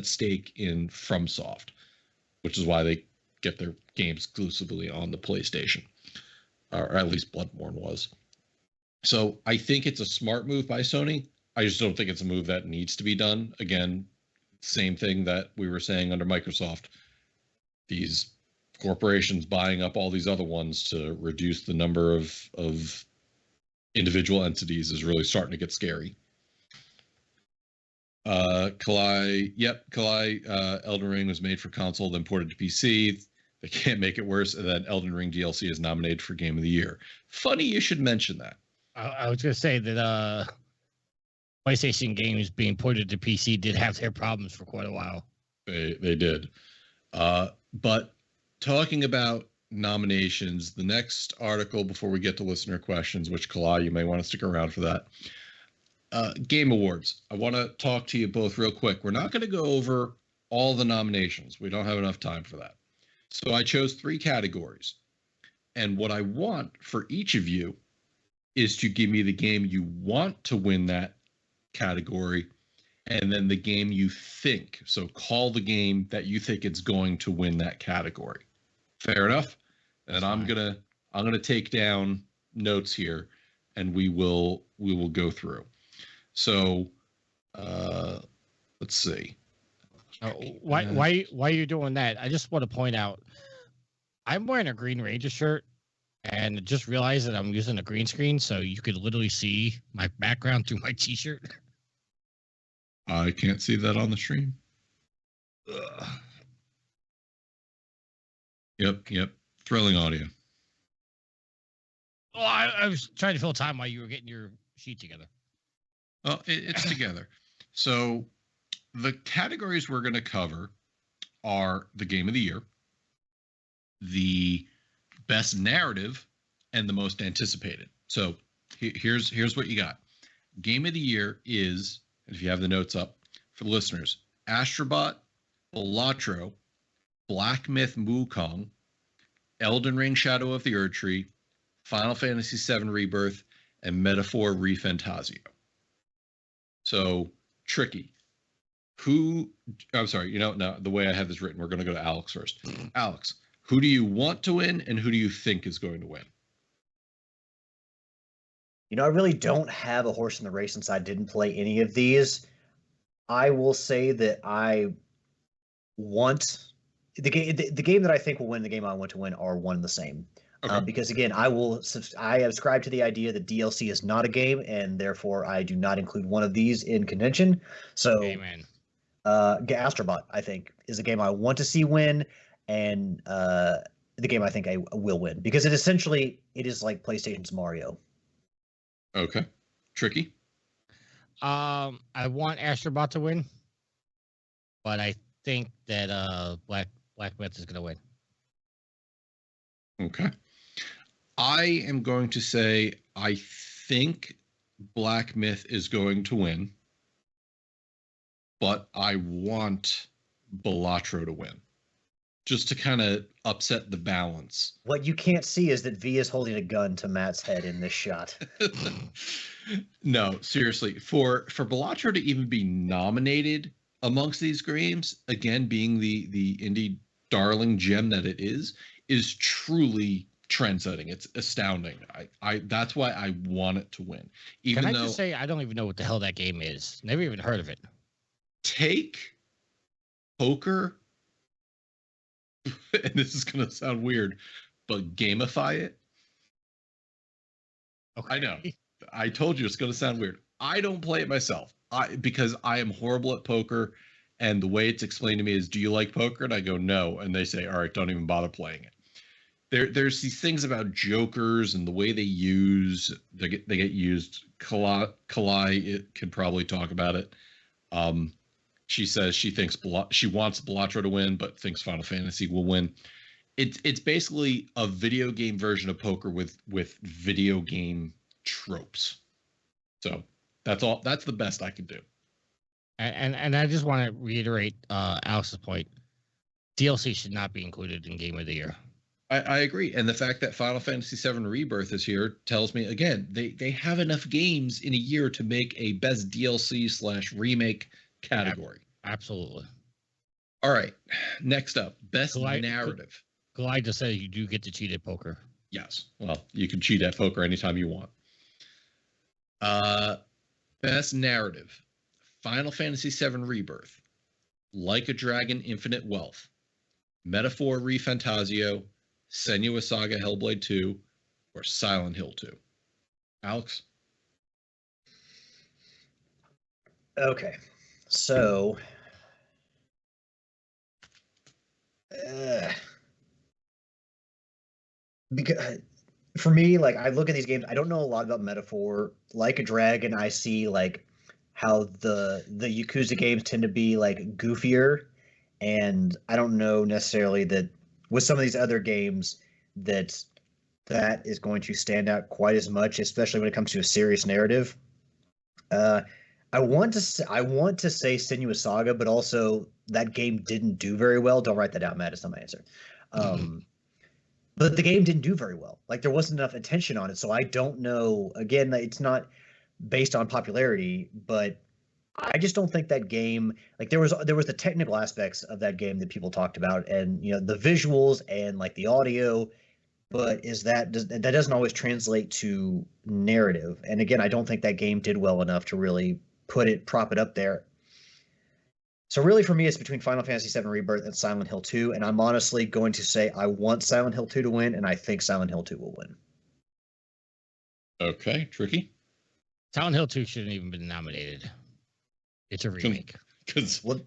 stake in FromSoft, which is why they get their games exclusively on the PlayStation, or at least Bloodborne was. So I think it's a smart move by Sony. I just don't think it's a move that needs to be done. Again, same thing that we were saying under Microsoft. These corporations buying up all these other ones to reduce the number of individual entities is really starting to get scary. Kalai, Elden Ring was made for console, then ported to PC. They can't make it worse. And then Elden Ring DLC is nominated for Game of the Year. Funny you should mention that. I was going to say that PlayStation games being ported to PC did have their problems for quite a while. They did. But talking about nominations, the next article before we get to listener questions, which Kalai, you may want to stick around for that. Game Awards. I want to talk to you both real quick. We're not going to go over all the nominations. We don't have enough time for that. So I chose 3 categories. And what I want for each of you is to give me the game you want to win that category, and then the game you think. So call the game that you think it's going to win that category. Fair enough? And I'm gonna take down notes here, and we will go through. So let's see. Why are you doing that? I just want to point out, I'm wearing a Green Ranger shirt, and just realized that I'm using a green screen, so you could literally see my background through my T-shirt. I can't see that on the stream. Ugh. Yep. Thrilling audio. Oh, I was trying to fill time while you were getting your sheet together. Well, it's together. So the categories we're going to cover are the Game of the Year, the best narrative, and the most anticipated. So here's what you got. Game of the Year is, if you have the notes up for the listeners, Astrobot, Balatro, Black Myth Wukong, Elden Ring Shadow of the Erdtree, Final Fantasy VII Rebirth, and Metaphor ReFantasio. So, tricky. I'm sorry, no, the way I have this written, we're going to go to Alex first. Alex, who do you want to win, and who do you think is going to win? I really don't have a horse in the race since I didn't play any of these. I will say that I want the game that I think will win, the game I want to win, are one and the same. Okay. Because again, I subscribe to the idea that DLC is not a game, and therefore I do not include one of these in contention. So, Amen. Astrobot, I think, is a game I want to see win, and the game I think I will win, because it is like PlayStation's Mario. Okay. Tricky. I want Astrobot to win, but I think that Black Myth is going to win. Okay. I am going to say I think Black Myth is going to win, but I want Balatro to win, just to kind of upset the balance. What you can't see is that V is holding a gun to Matt's head in this shot. No, seriously, for Balatro to even be nominated amongst these games, again, being the indie darling gem that it is truly trend-setting. It's astounding. I that's why I want it to win. Can I just say, I don't even know what the hell that game is. Never even heard of it. Take poker, and this is going to sound weird, but gamify it. Okay. I know. I told you it's going to sound weird. I don't play it myself because I am horrible at poker, and the way it's explained to me is, do you like poker? And I go, no. And they say, all right, don't even bother playing it. There's these things about jokers and the way they get used. Kalai can probably talk about it. She says she wants Balatro to win, but thinks Final Fantasy will win. It's basically a video game version of poker with video game tropes. So that's all. That's the best I can do. And I just want to reiterate Alex's point. DLC should not be included in Game of the Year. I agree. And the fact that Final Fantasy VII Rebirth is here tells me, again, they have enough games in a year to make a best DLC/remake category. Absolutely. All right. Next up, best narrative. Glide just said you do get to cheat at poker. Yes. Well, you can cheat at poker anytime you want. Best narrative: Final Fantasy VII Rebirth, Like a Dragon: Infinite Wealth, Metaphor ReFantazio, Senua Saga Hellblade 2, or Silent Hill 2. Alex? Okay, so because for me, like I look at these games, I don't know a lot about Metaphor. Like a Dragon, I see like how the Yakuza games tend to be like goofier, and I don't know necessarily that with some of these other games that that is going to stand out quite as much, especially when it comes to a serious narrative. Uh, I want to say Senua Saga, but also that game didn't do very well. Don't write that down, Matt. It's not my answer. But the game didn't do very well. Like there wasn't enough attention on it, so I don't know. Again, it's not based on popularity, but I just don't think that game like there was the technical aspects of that game that people talked about, and the visuals and like the audio. But that doesn't always translate to narrative? And again, I don't think that game did well enough to really prop it up there. So really, for me, it's between Final Fantasy VII Rebirth and Silent Hill 2, and I'm honestly going to say I want Silent Hill 2 to win, and I think Silent Hill 2 will win. Okay, Tricky. Silent Hill 2 shouldn't even been nominated. It's a remake. Well,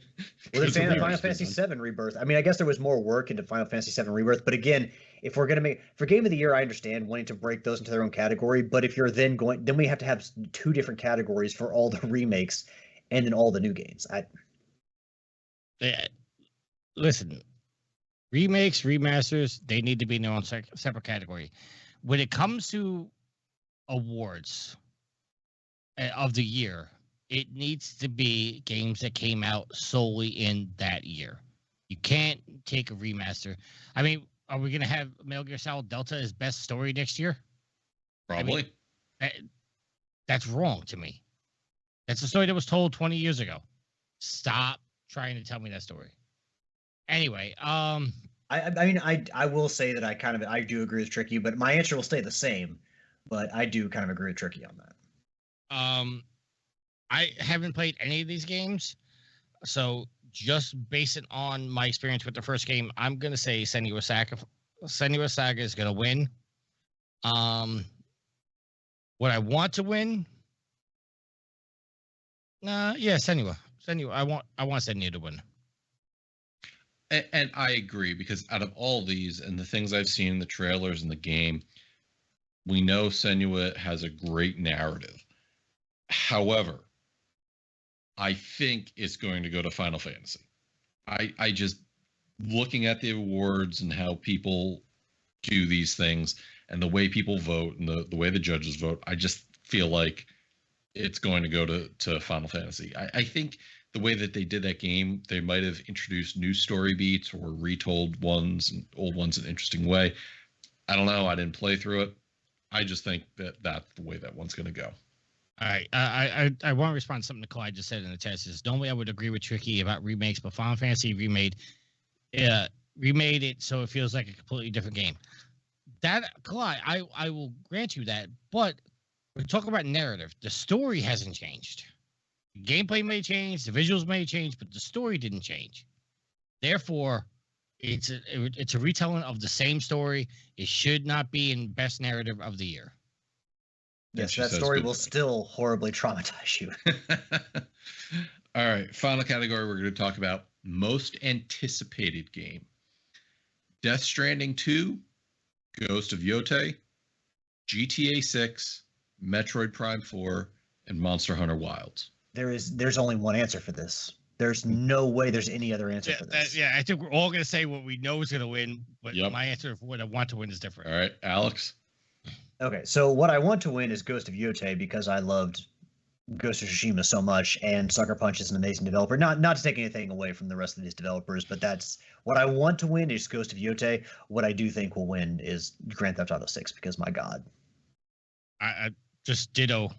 they're saying Final Fantasy VII Rebirth. I mean, I guess there was more work into Final Fantasy VII Rebirth, but again, if we're gonna make for Game of the Year, I understand wanting to break those into their own category. But if you're then we have to have two different categories for all the remakes and then all the new games. Listen, remakes, remasters, they need to be in their own separate category. When it comes to awards of the year, it needs to be games that came out solely in that year. You can't take a remaster. I mean, are we going to have Metal Gear Solid Delta as best story next year? Probably. I mean, that's wrong to me. That's a story that was told 20 years ago. Stop trying to tell me that story. Anyway, I mean, I will say that I do agree with Tricky, but my answer will stay the same. But I do kind of agree with Tricky on that. I haven't played any of these games, so just based it on my experience with the first game, I'm gonna say Senua Saga is gonna win. What I want to win? Senua. I want Senua to win. And I agree, because out of all these and the things I've seen in the trailers and the game, we know Senua has a great narrative. However, I think it's going to go to Final Fantasy. I just, looking at the awards and how people do these things and the way people vote and the way the judges vote, I just feel like it's going to go to Final Fantasy. I think the way that they did that game, they might have introduced new story beats or retold ones and old ones in an interesting way. I don't know. I didn't play through it. I just think that that's the way that one's going to go. All right. I want to respond to something Clyde just said in the chat. Says, normally I would agree with Tricky about remakes, but Final Fantasy remade it so it feels like a completely different game. That, Clyde, I will grant you that, but we're talking about narrative. The story hasn't changed. The gameplay may change, the visuals may change, but the story didn't change. Therefore, it's a retelling of the same story. It should not be in best narrative of the year. Yes, that story will still horribly traumatize you. All right, final category we're going to talk about, most anticipated game. Death Stranding 2, Ghost of Yotei, GTA 6, Metroid Prime 4, and Monster Hunter Wilds. There's only one answer for this. There's no way there's any other answer for this. I think we're all going to say what we know is going to win, but my answer for what I want to win is different. All right, Alex? Okay, so what I want to win is Ghost of Yotei because I loved Ghost of Tsushima so much, and Sucker Punch is an amazing developer. Not to take anything away from the rest of these developers, but that's what I want to win is Ghost of Yotei. What I do think will win is Grand Theft Auto 6 because my God. I just ditto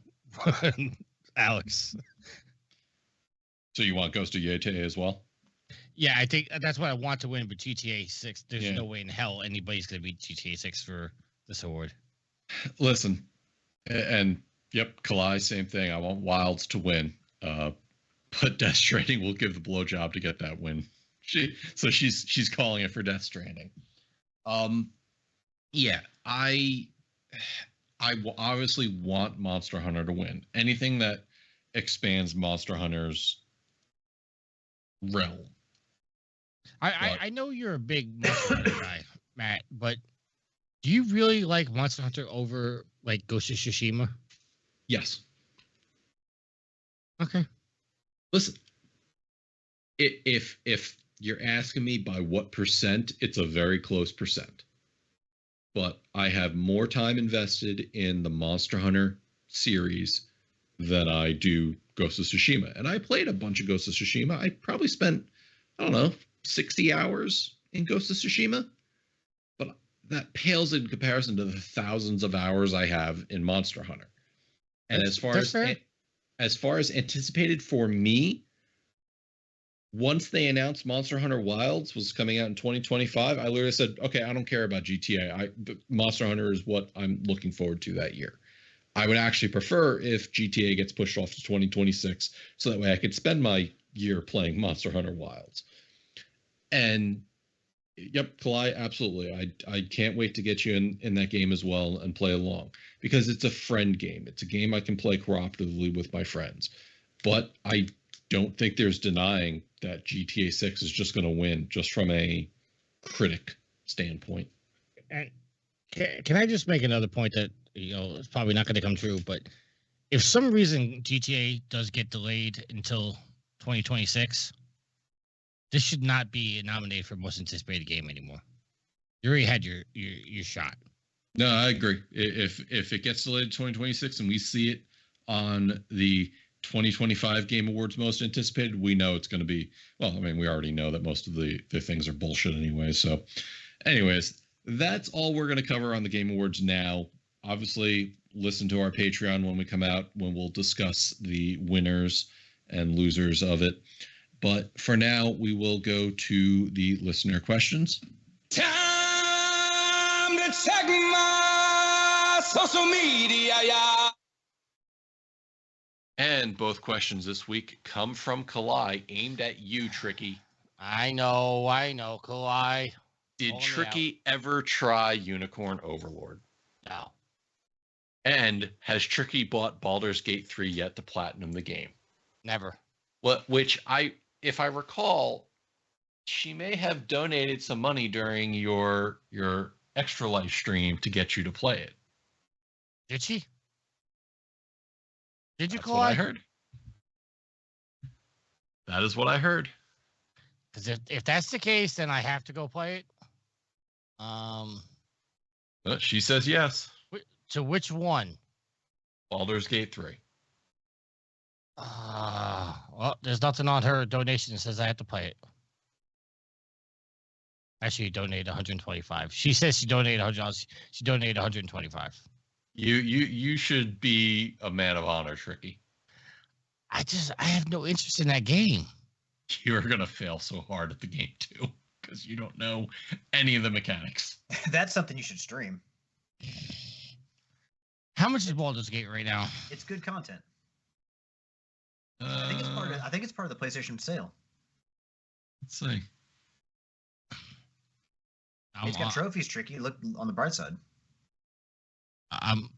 Alex. So you want Ghost of Yotei as well? Yeah, I think that's what I want to win, but GTA 6, there's no way in hell anybody's going to beat GTA 6 for this award. Listen, and Yep, Kalai, same thing. I want Wilds to win. But Death Stranding will give the blowjob to get that win. She's calling it for Death Stranding. Yeah, I obviously want Monster Hunter to win. Anything that expands Monster Hunter's realm. I know you're a big Monster Hunter guy, Matt, but do you really like Monster Hunter over like Ghost of Tsushima? Yes. Okay. Listen, if you're asking me by what percent, it's a very close percent. But I have more time invested in the Monster Hunter series than I do Ghost of Tsushima. And I played a bunch of Ghost of Tsushima. I probably spent, I don't know, 60 hours in Ghost of Tsushima. But that pales in comparison to the thousands of hours I have in Monster Hunter. And as far as anticipated for me, once they announced Monster Hunter Wilds was coming out in 2025, I literally said, okay, I don't care about GTA. Monster Hunter is what I'm looking forward to that year. I would actually prefer if GTA gets pushed off to 2026, so that way I could spend my year playing Monster Hunter Wilds. And yep, Kalai, absolutely. I can't wait to get you in that game as well and play along, because it's a friend game. It's a game I can play cooperatively with my friends. But I don't think there's denying that GTA 6 is just going to win just from a critic standpoint. And can I just make another point that, it's probably not going to come true, but if some reason GTA does get delayed until 2026, this should not be nominated for most anticipated game anymore. You already had your shot. No, I agree. If it gets delayed to 2026 and we see it on the 2025 Game Awards most anticipated, we know it's going to be, well, I mean, we already know that most of the things are bullshit anyway. So anyways, that's all we're going to cover on the Game Awards now. Obviously, listen to our Patreon when we come out, when we'll discuss the winners and losers of it. But for now, we will go to the listener questions. Time to check my social media, yeah. And both questions this week come from Kalai, aimed at you, Tricky. I know, Kalai. Did Tricky ever try Unicorn Overlord? No. And has Tricky bought Baldur's Gate 3 yet to platinum the game? Never. Which if I recall, she may have donated some money during your Extra Life stream to get you to play it. Did she? Did you, That's Kalai? what I heard. That is what I heard. Because if that's the case, then I have to go play it. She says yes. To which one? Baldur's Gate 3. Well, there's nothing on her donation that says I have to play it. Actually, donated 125. She says she donated $100. She donated 125. You should be a man of honor, Tricky. I have no interest in that game. You're gonna fail so hard at the game too, because you don't know any of the mechanics. That's something you should stream. How much is Baldur's Gate right now? It's good content. I think it's part of the PlayStation sale. Let's see. It's got trophies, Tricky. Look on the bright side. I'm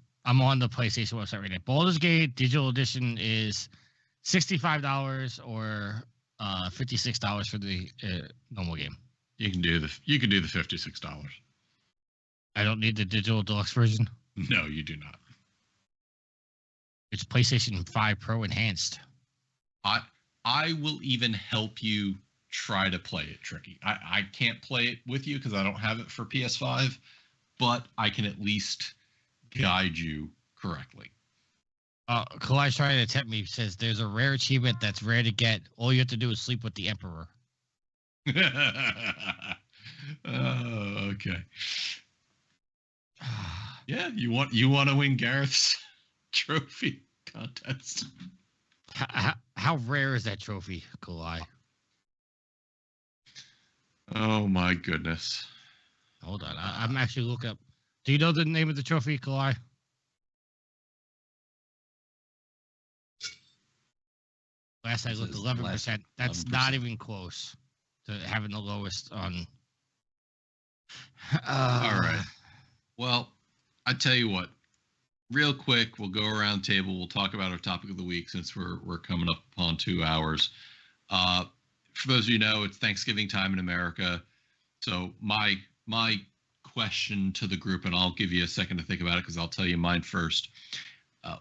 on the PlayStation website right now. Baldur's Gate Digital Edition is $65 or $56 for the normal game. You can do the $56. I don't need the digital deluxe version. No, you do not. It's PlayStation 5 Pro enhanced. I will even help you try to play it, Tricky. I can't play it with you because I don't have it for PS5, but I can at least guide you correctly. Kalai's trying to tempt me. Says there's a rare achievement that's rare to get. All you have to do is sleep with the Emperor. Okay. Yeah, you want to win Gareth's trophy contest. How rare is that trophy, Kalai? Oh my goodness. Hold on, I'm actually looking up. Do you know the name of the trophy, Kalai? Last I looked, 11%. That's 11%. not even close to having the lowest on. All right. Well, I tell you what. Real quick, we'll go around table. We'll talk about our topic of the week since we're coming up upon 2 hours. For those of you who know, it's Thanksgiving time in America. So my question to the group, and I'll give you a second to think about it because I'll tell you mine first.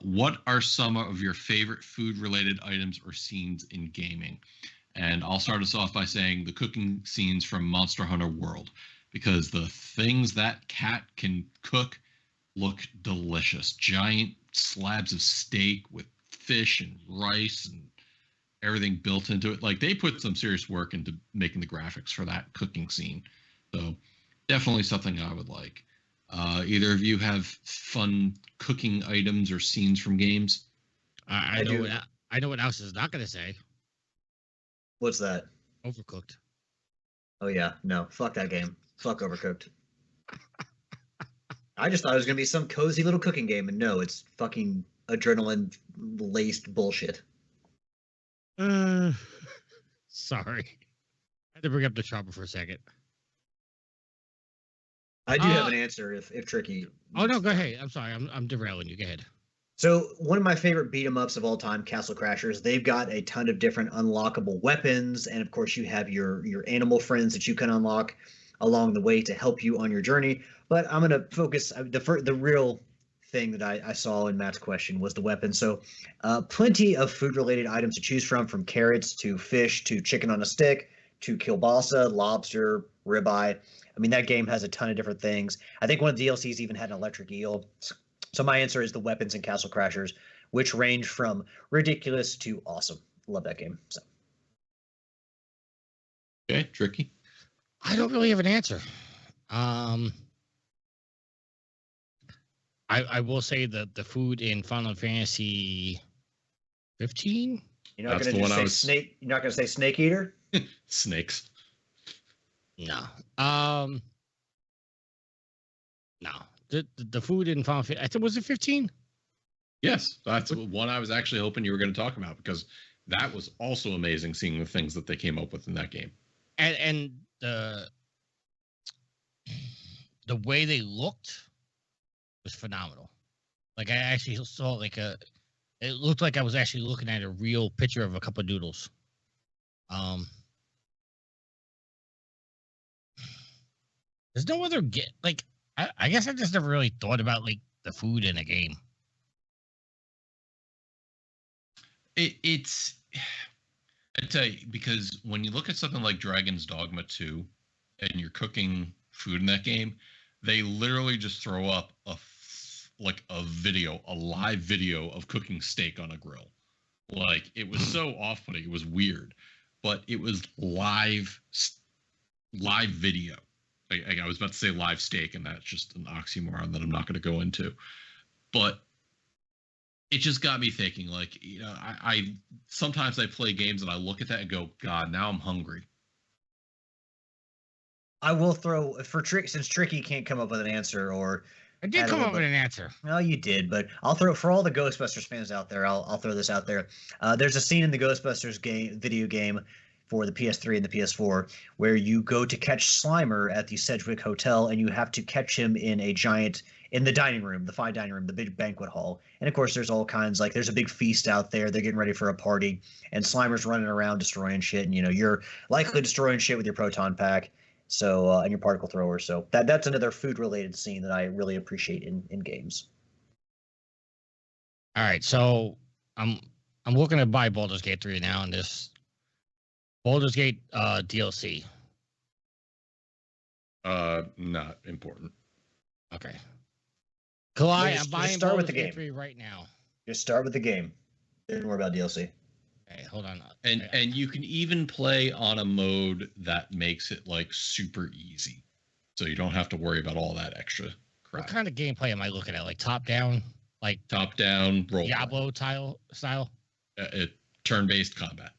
What are some of your favorite food-related items or scenes in gaming? And I'll start us off by saying the cooking scenes from Monster Hunter World, because the things that cat can cook look delicious. Giant slabs of steak with fish and rice and everything built into it. Like, they put some serious work into making the graphics for that cooking scene. So definitely something I would like. Either of you have fun cooking items or scenes from games? I know what else is not going to say. What's that? Overcooked. Oh yeah, no, fuck that game. Fuck Overcooked. I just thought it was gonna be some cozy little cooking game, and no, it's fucking adrenaline laced bullshit. Sorry. I had to bring up the chopper for a second. I do have an answer if tricky. Oh no, go ahead. I'm sorry. I'm derailing you. Go ahead. So one of my favorite beat 'em ups of all time, Castle Crashers. They've got a ton of different unlockable weapons, and of course you have your animal friends that you can unlock along the way to help you on your journey. But I'm gonna focus the real thing that I saw in Matt's question was the weapon. So plenty of food related items to choose from carrots to fish to chicken on a stick to kielbasa, lobster, ribeye. I mean, that game has a ton of different things. I think one of the DLCs even had an electric eel. So my answer is the weapons in Castle Crashers, which range from ridiculous to awesome. Love that game. So. Okay, tricky. I don't really have an answer. I will say that the food in Final Fantasy 15. You're not going to say snake. You're not going to say snake eater. Snakes. No. No. The food in Final Fantasy. I think, was it 15? Yes, that's one I was actually hoping you were going to talk about, because that was also amazing seeing the things that they came up with in that game. And the way they looked was phenomenal. Like, I actually saw it looked like I was actually looking at a real picture of a cup of noodles. There's no other I guess I just never really thought about like the food in a game. It's I tell you, because when you look at something like Dragon's Dogma 2 and you're cooking food in that game, they literally just throw up a live video of cooking steak on a grill. Like, it was so off-putting, it was weird, but it was live video. I was about to say live steak, and that's just an oxymoron that I'm not going to go into. But it just got me thinking, like, you know, I sometimes I play games and I look at that and go, God, now I'm hungry. I will throw since Tricky can't come up with an answer, or I did come up with an answer. No, you did, but I'll throw for all the Ghostbusters fans out there. I'll throw this out there. There's a scene in the Ghostbusters video game for the PS3 and the PS4 where you go to catch Slimer at the Sedgwick Hotel, and you have to catch him in the dining room, the fine dining room, the big banquet hall. And of course, there's all kinds, like, there's a big feast out there. They're getting ready for a party, and Slimer's running around destroying shit. And, you know, you're likely destroying shit with your proton pack. So, and your particle thrower. So that's another food related scene that I really appreciate in games. All right. So I'm looking to buy Baldur's Gate 3 now, and this Baldur's Gate DLC. Not important. Okay. Kalai, I'm buying start with Baldur's the Gate game 3 right now. Just start with the game. Don't worry about DLC. Okay, hold on. And you can even play on a mode that makes it like super easy, so you don't have to worry about all that extra crap. What kind of gameplay am I looking at? Like top down role Diablo style? Turn-based combat.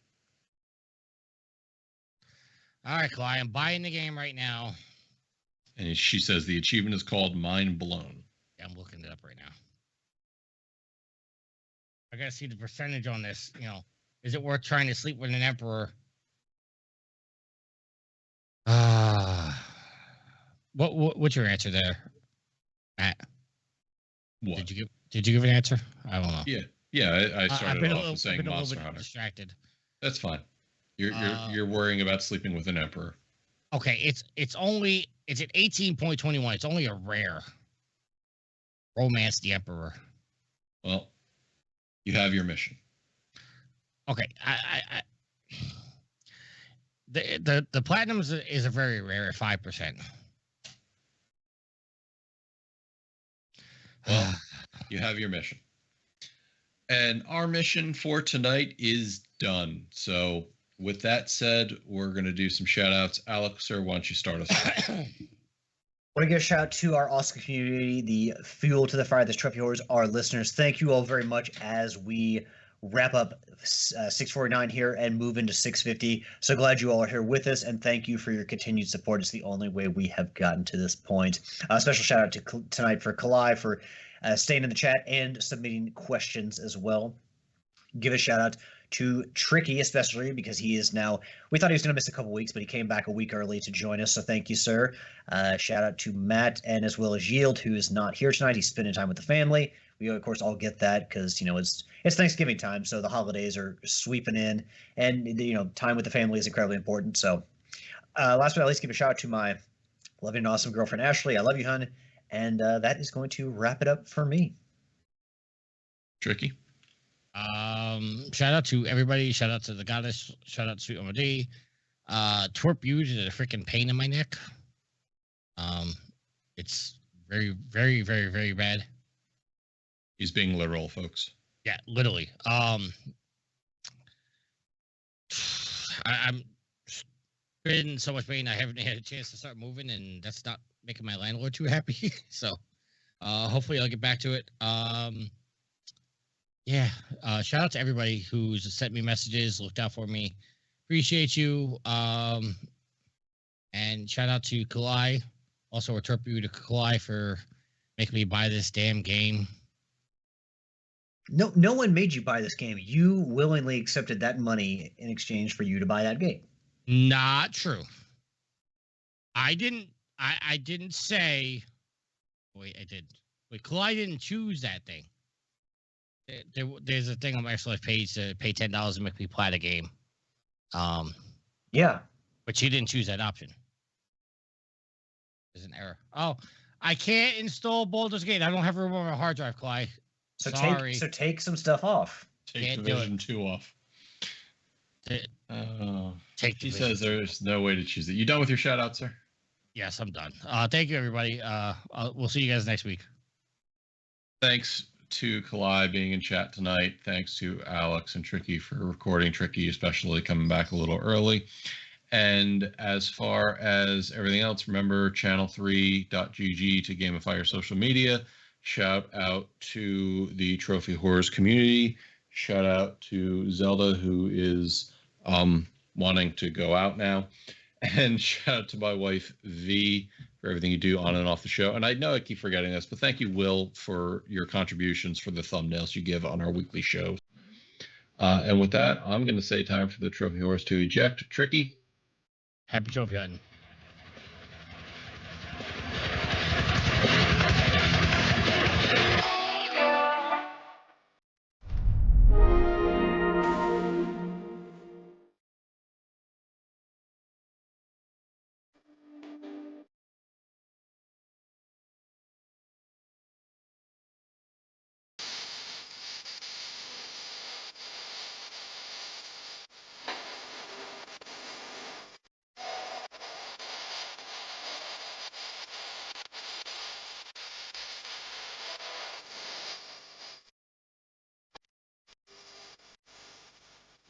All right, Kalai, I'm buying the game right now. And she says the achievement is called Mind Blown. Yeah, I'm looking it up right now. I gotta see the percentage on this, you know. Is it worth trying to sleep with an emperor? What's your answer there, Matt? What? Did you give an answer? I don't know. Yeah. I started off with saying Monster Hunter. Distracted. That's fine. You're worrying about sleeping with an emperor. Okay, it's at 18.21. It's only a rare. Romance the emperor. Well, you have your mission. Okay, the platinum is a very rare at 5%. Well, you have your mission. And our mission for tonight is done. So with that said, we're going to do some shout outs. Alex, sir, why don't you start us off? I want to give a shout out to our awesome community, the fuel to the fire, the Trophy Horrors, our listeners. Thank you all very much as we wrap up 649 here and move into 650. So glad you all are here with us, and thank you for your continued support. It's the only way we have gotten to this point. Special shout out to tonight for Kalai for staying in the chat and submitting questions as well. Give a shout out to Tricky, especially because he is now, we thought he was going to miss a couple weeks, but he came back a week early to join us. So thank you, sir. Shout out to Matt and as well as Yield, who is not here tonight. He's spending time with the family. We, of course, all get that because, it's Thanksgiving time. So the holidays are sweeping in and, time with the family is incredibly important. So last but not least, give a shout out to my loving and awesome girlfriend, Ashley. I love you, hon. And that is going to wrap it up for me. Tricky. Shout out to everybody. Shout out to the goddess. Shout out to Sweet Mama D. Twerp you to the freaking pain in my neck. It's very, very, very, very bad. He's being literal, folks. Yeah, literally. I'm been so much pain. I haven't had a chance to start moving, and that's not making my landlord too happy. So, hopefully, I'll get back to it. Yeah. Shout out to everybody who's sent me messages, looked out for me. Appreciate you. And shout out to Kalai. Also, a twerp you to Kalai for making me buy this damn game. No one made you buy this game. You willingly accepted that money in exchange for you to buy that game. Not true. I didn't say. Wait, I did. Wait, Kalai didn't choose that thing. There's a thing on my Xbox page to pay $10 and make me play the game. Yeah. But she didn't choose that option. There's an error. Oh, I can't install Baldur's Gate. I don't have room on my hard drive, Cly. So Sorry. Take some stuff off. Take Division 2 off. He says there's no way to choose it. You done with your shout out, sir? Yes, I'm done. Thank you, everybody. We'll see you guys next week. Thanks to Kalai being in chat tonight. Thanks to Alex and Tricky for recording. Tricky especially coming back a little early. And as far as everything else, remember channel3.gg to gamify your social media. Shout out to the Trophy Horrors community. Shout out to Zelda, who is wanting to go out now. And shout out to my wife, V, for everything you do on and off the show. And I know I keep forgetting this, but thank you, Will, for your contributions for the thumbnails you give on our weekly shows. And with that, I'm going to say time for the Trophy Horse to eject. Tricky. Happy trophy hunting.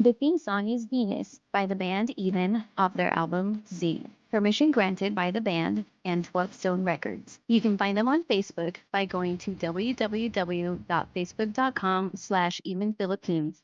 The theme song is Venus by the band Eden off their album Z. Permission granted by the band and 12 Stone Records. You can find them on Facebook by going to www.facebook.com/EvenPhilippines.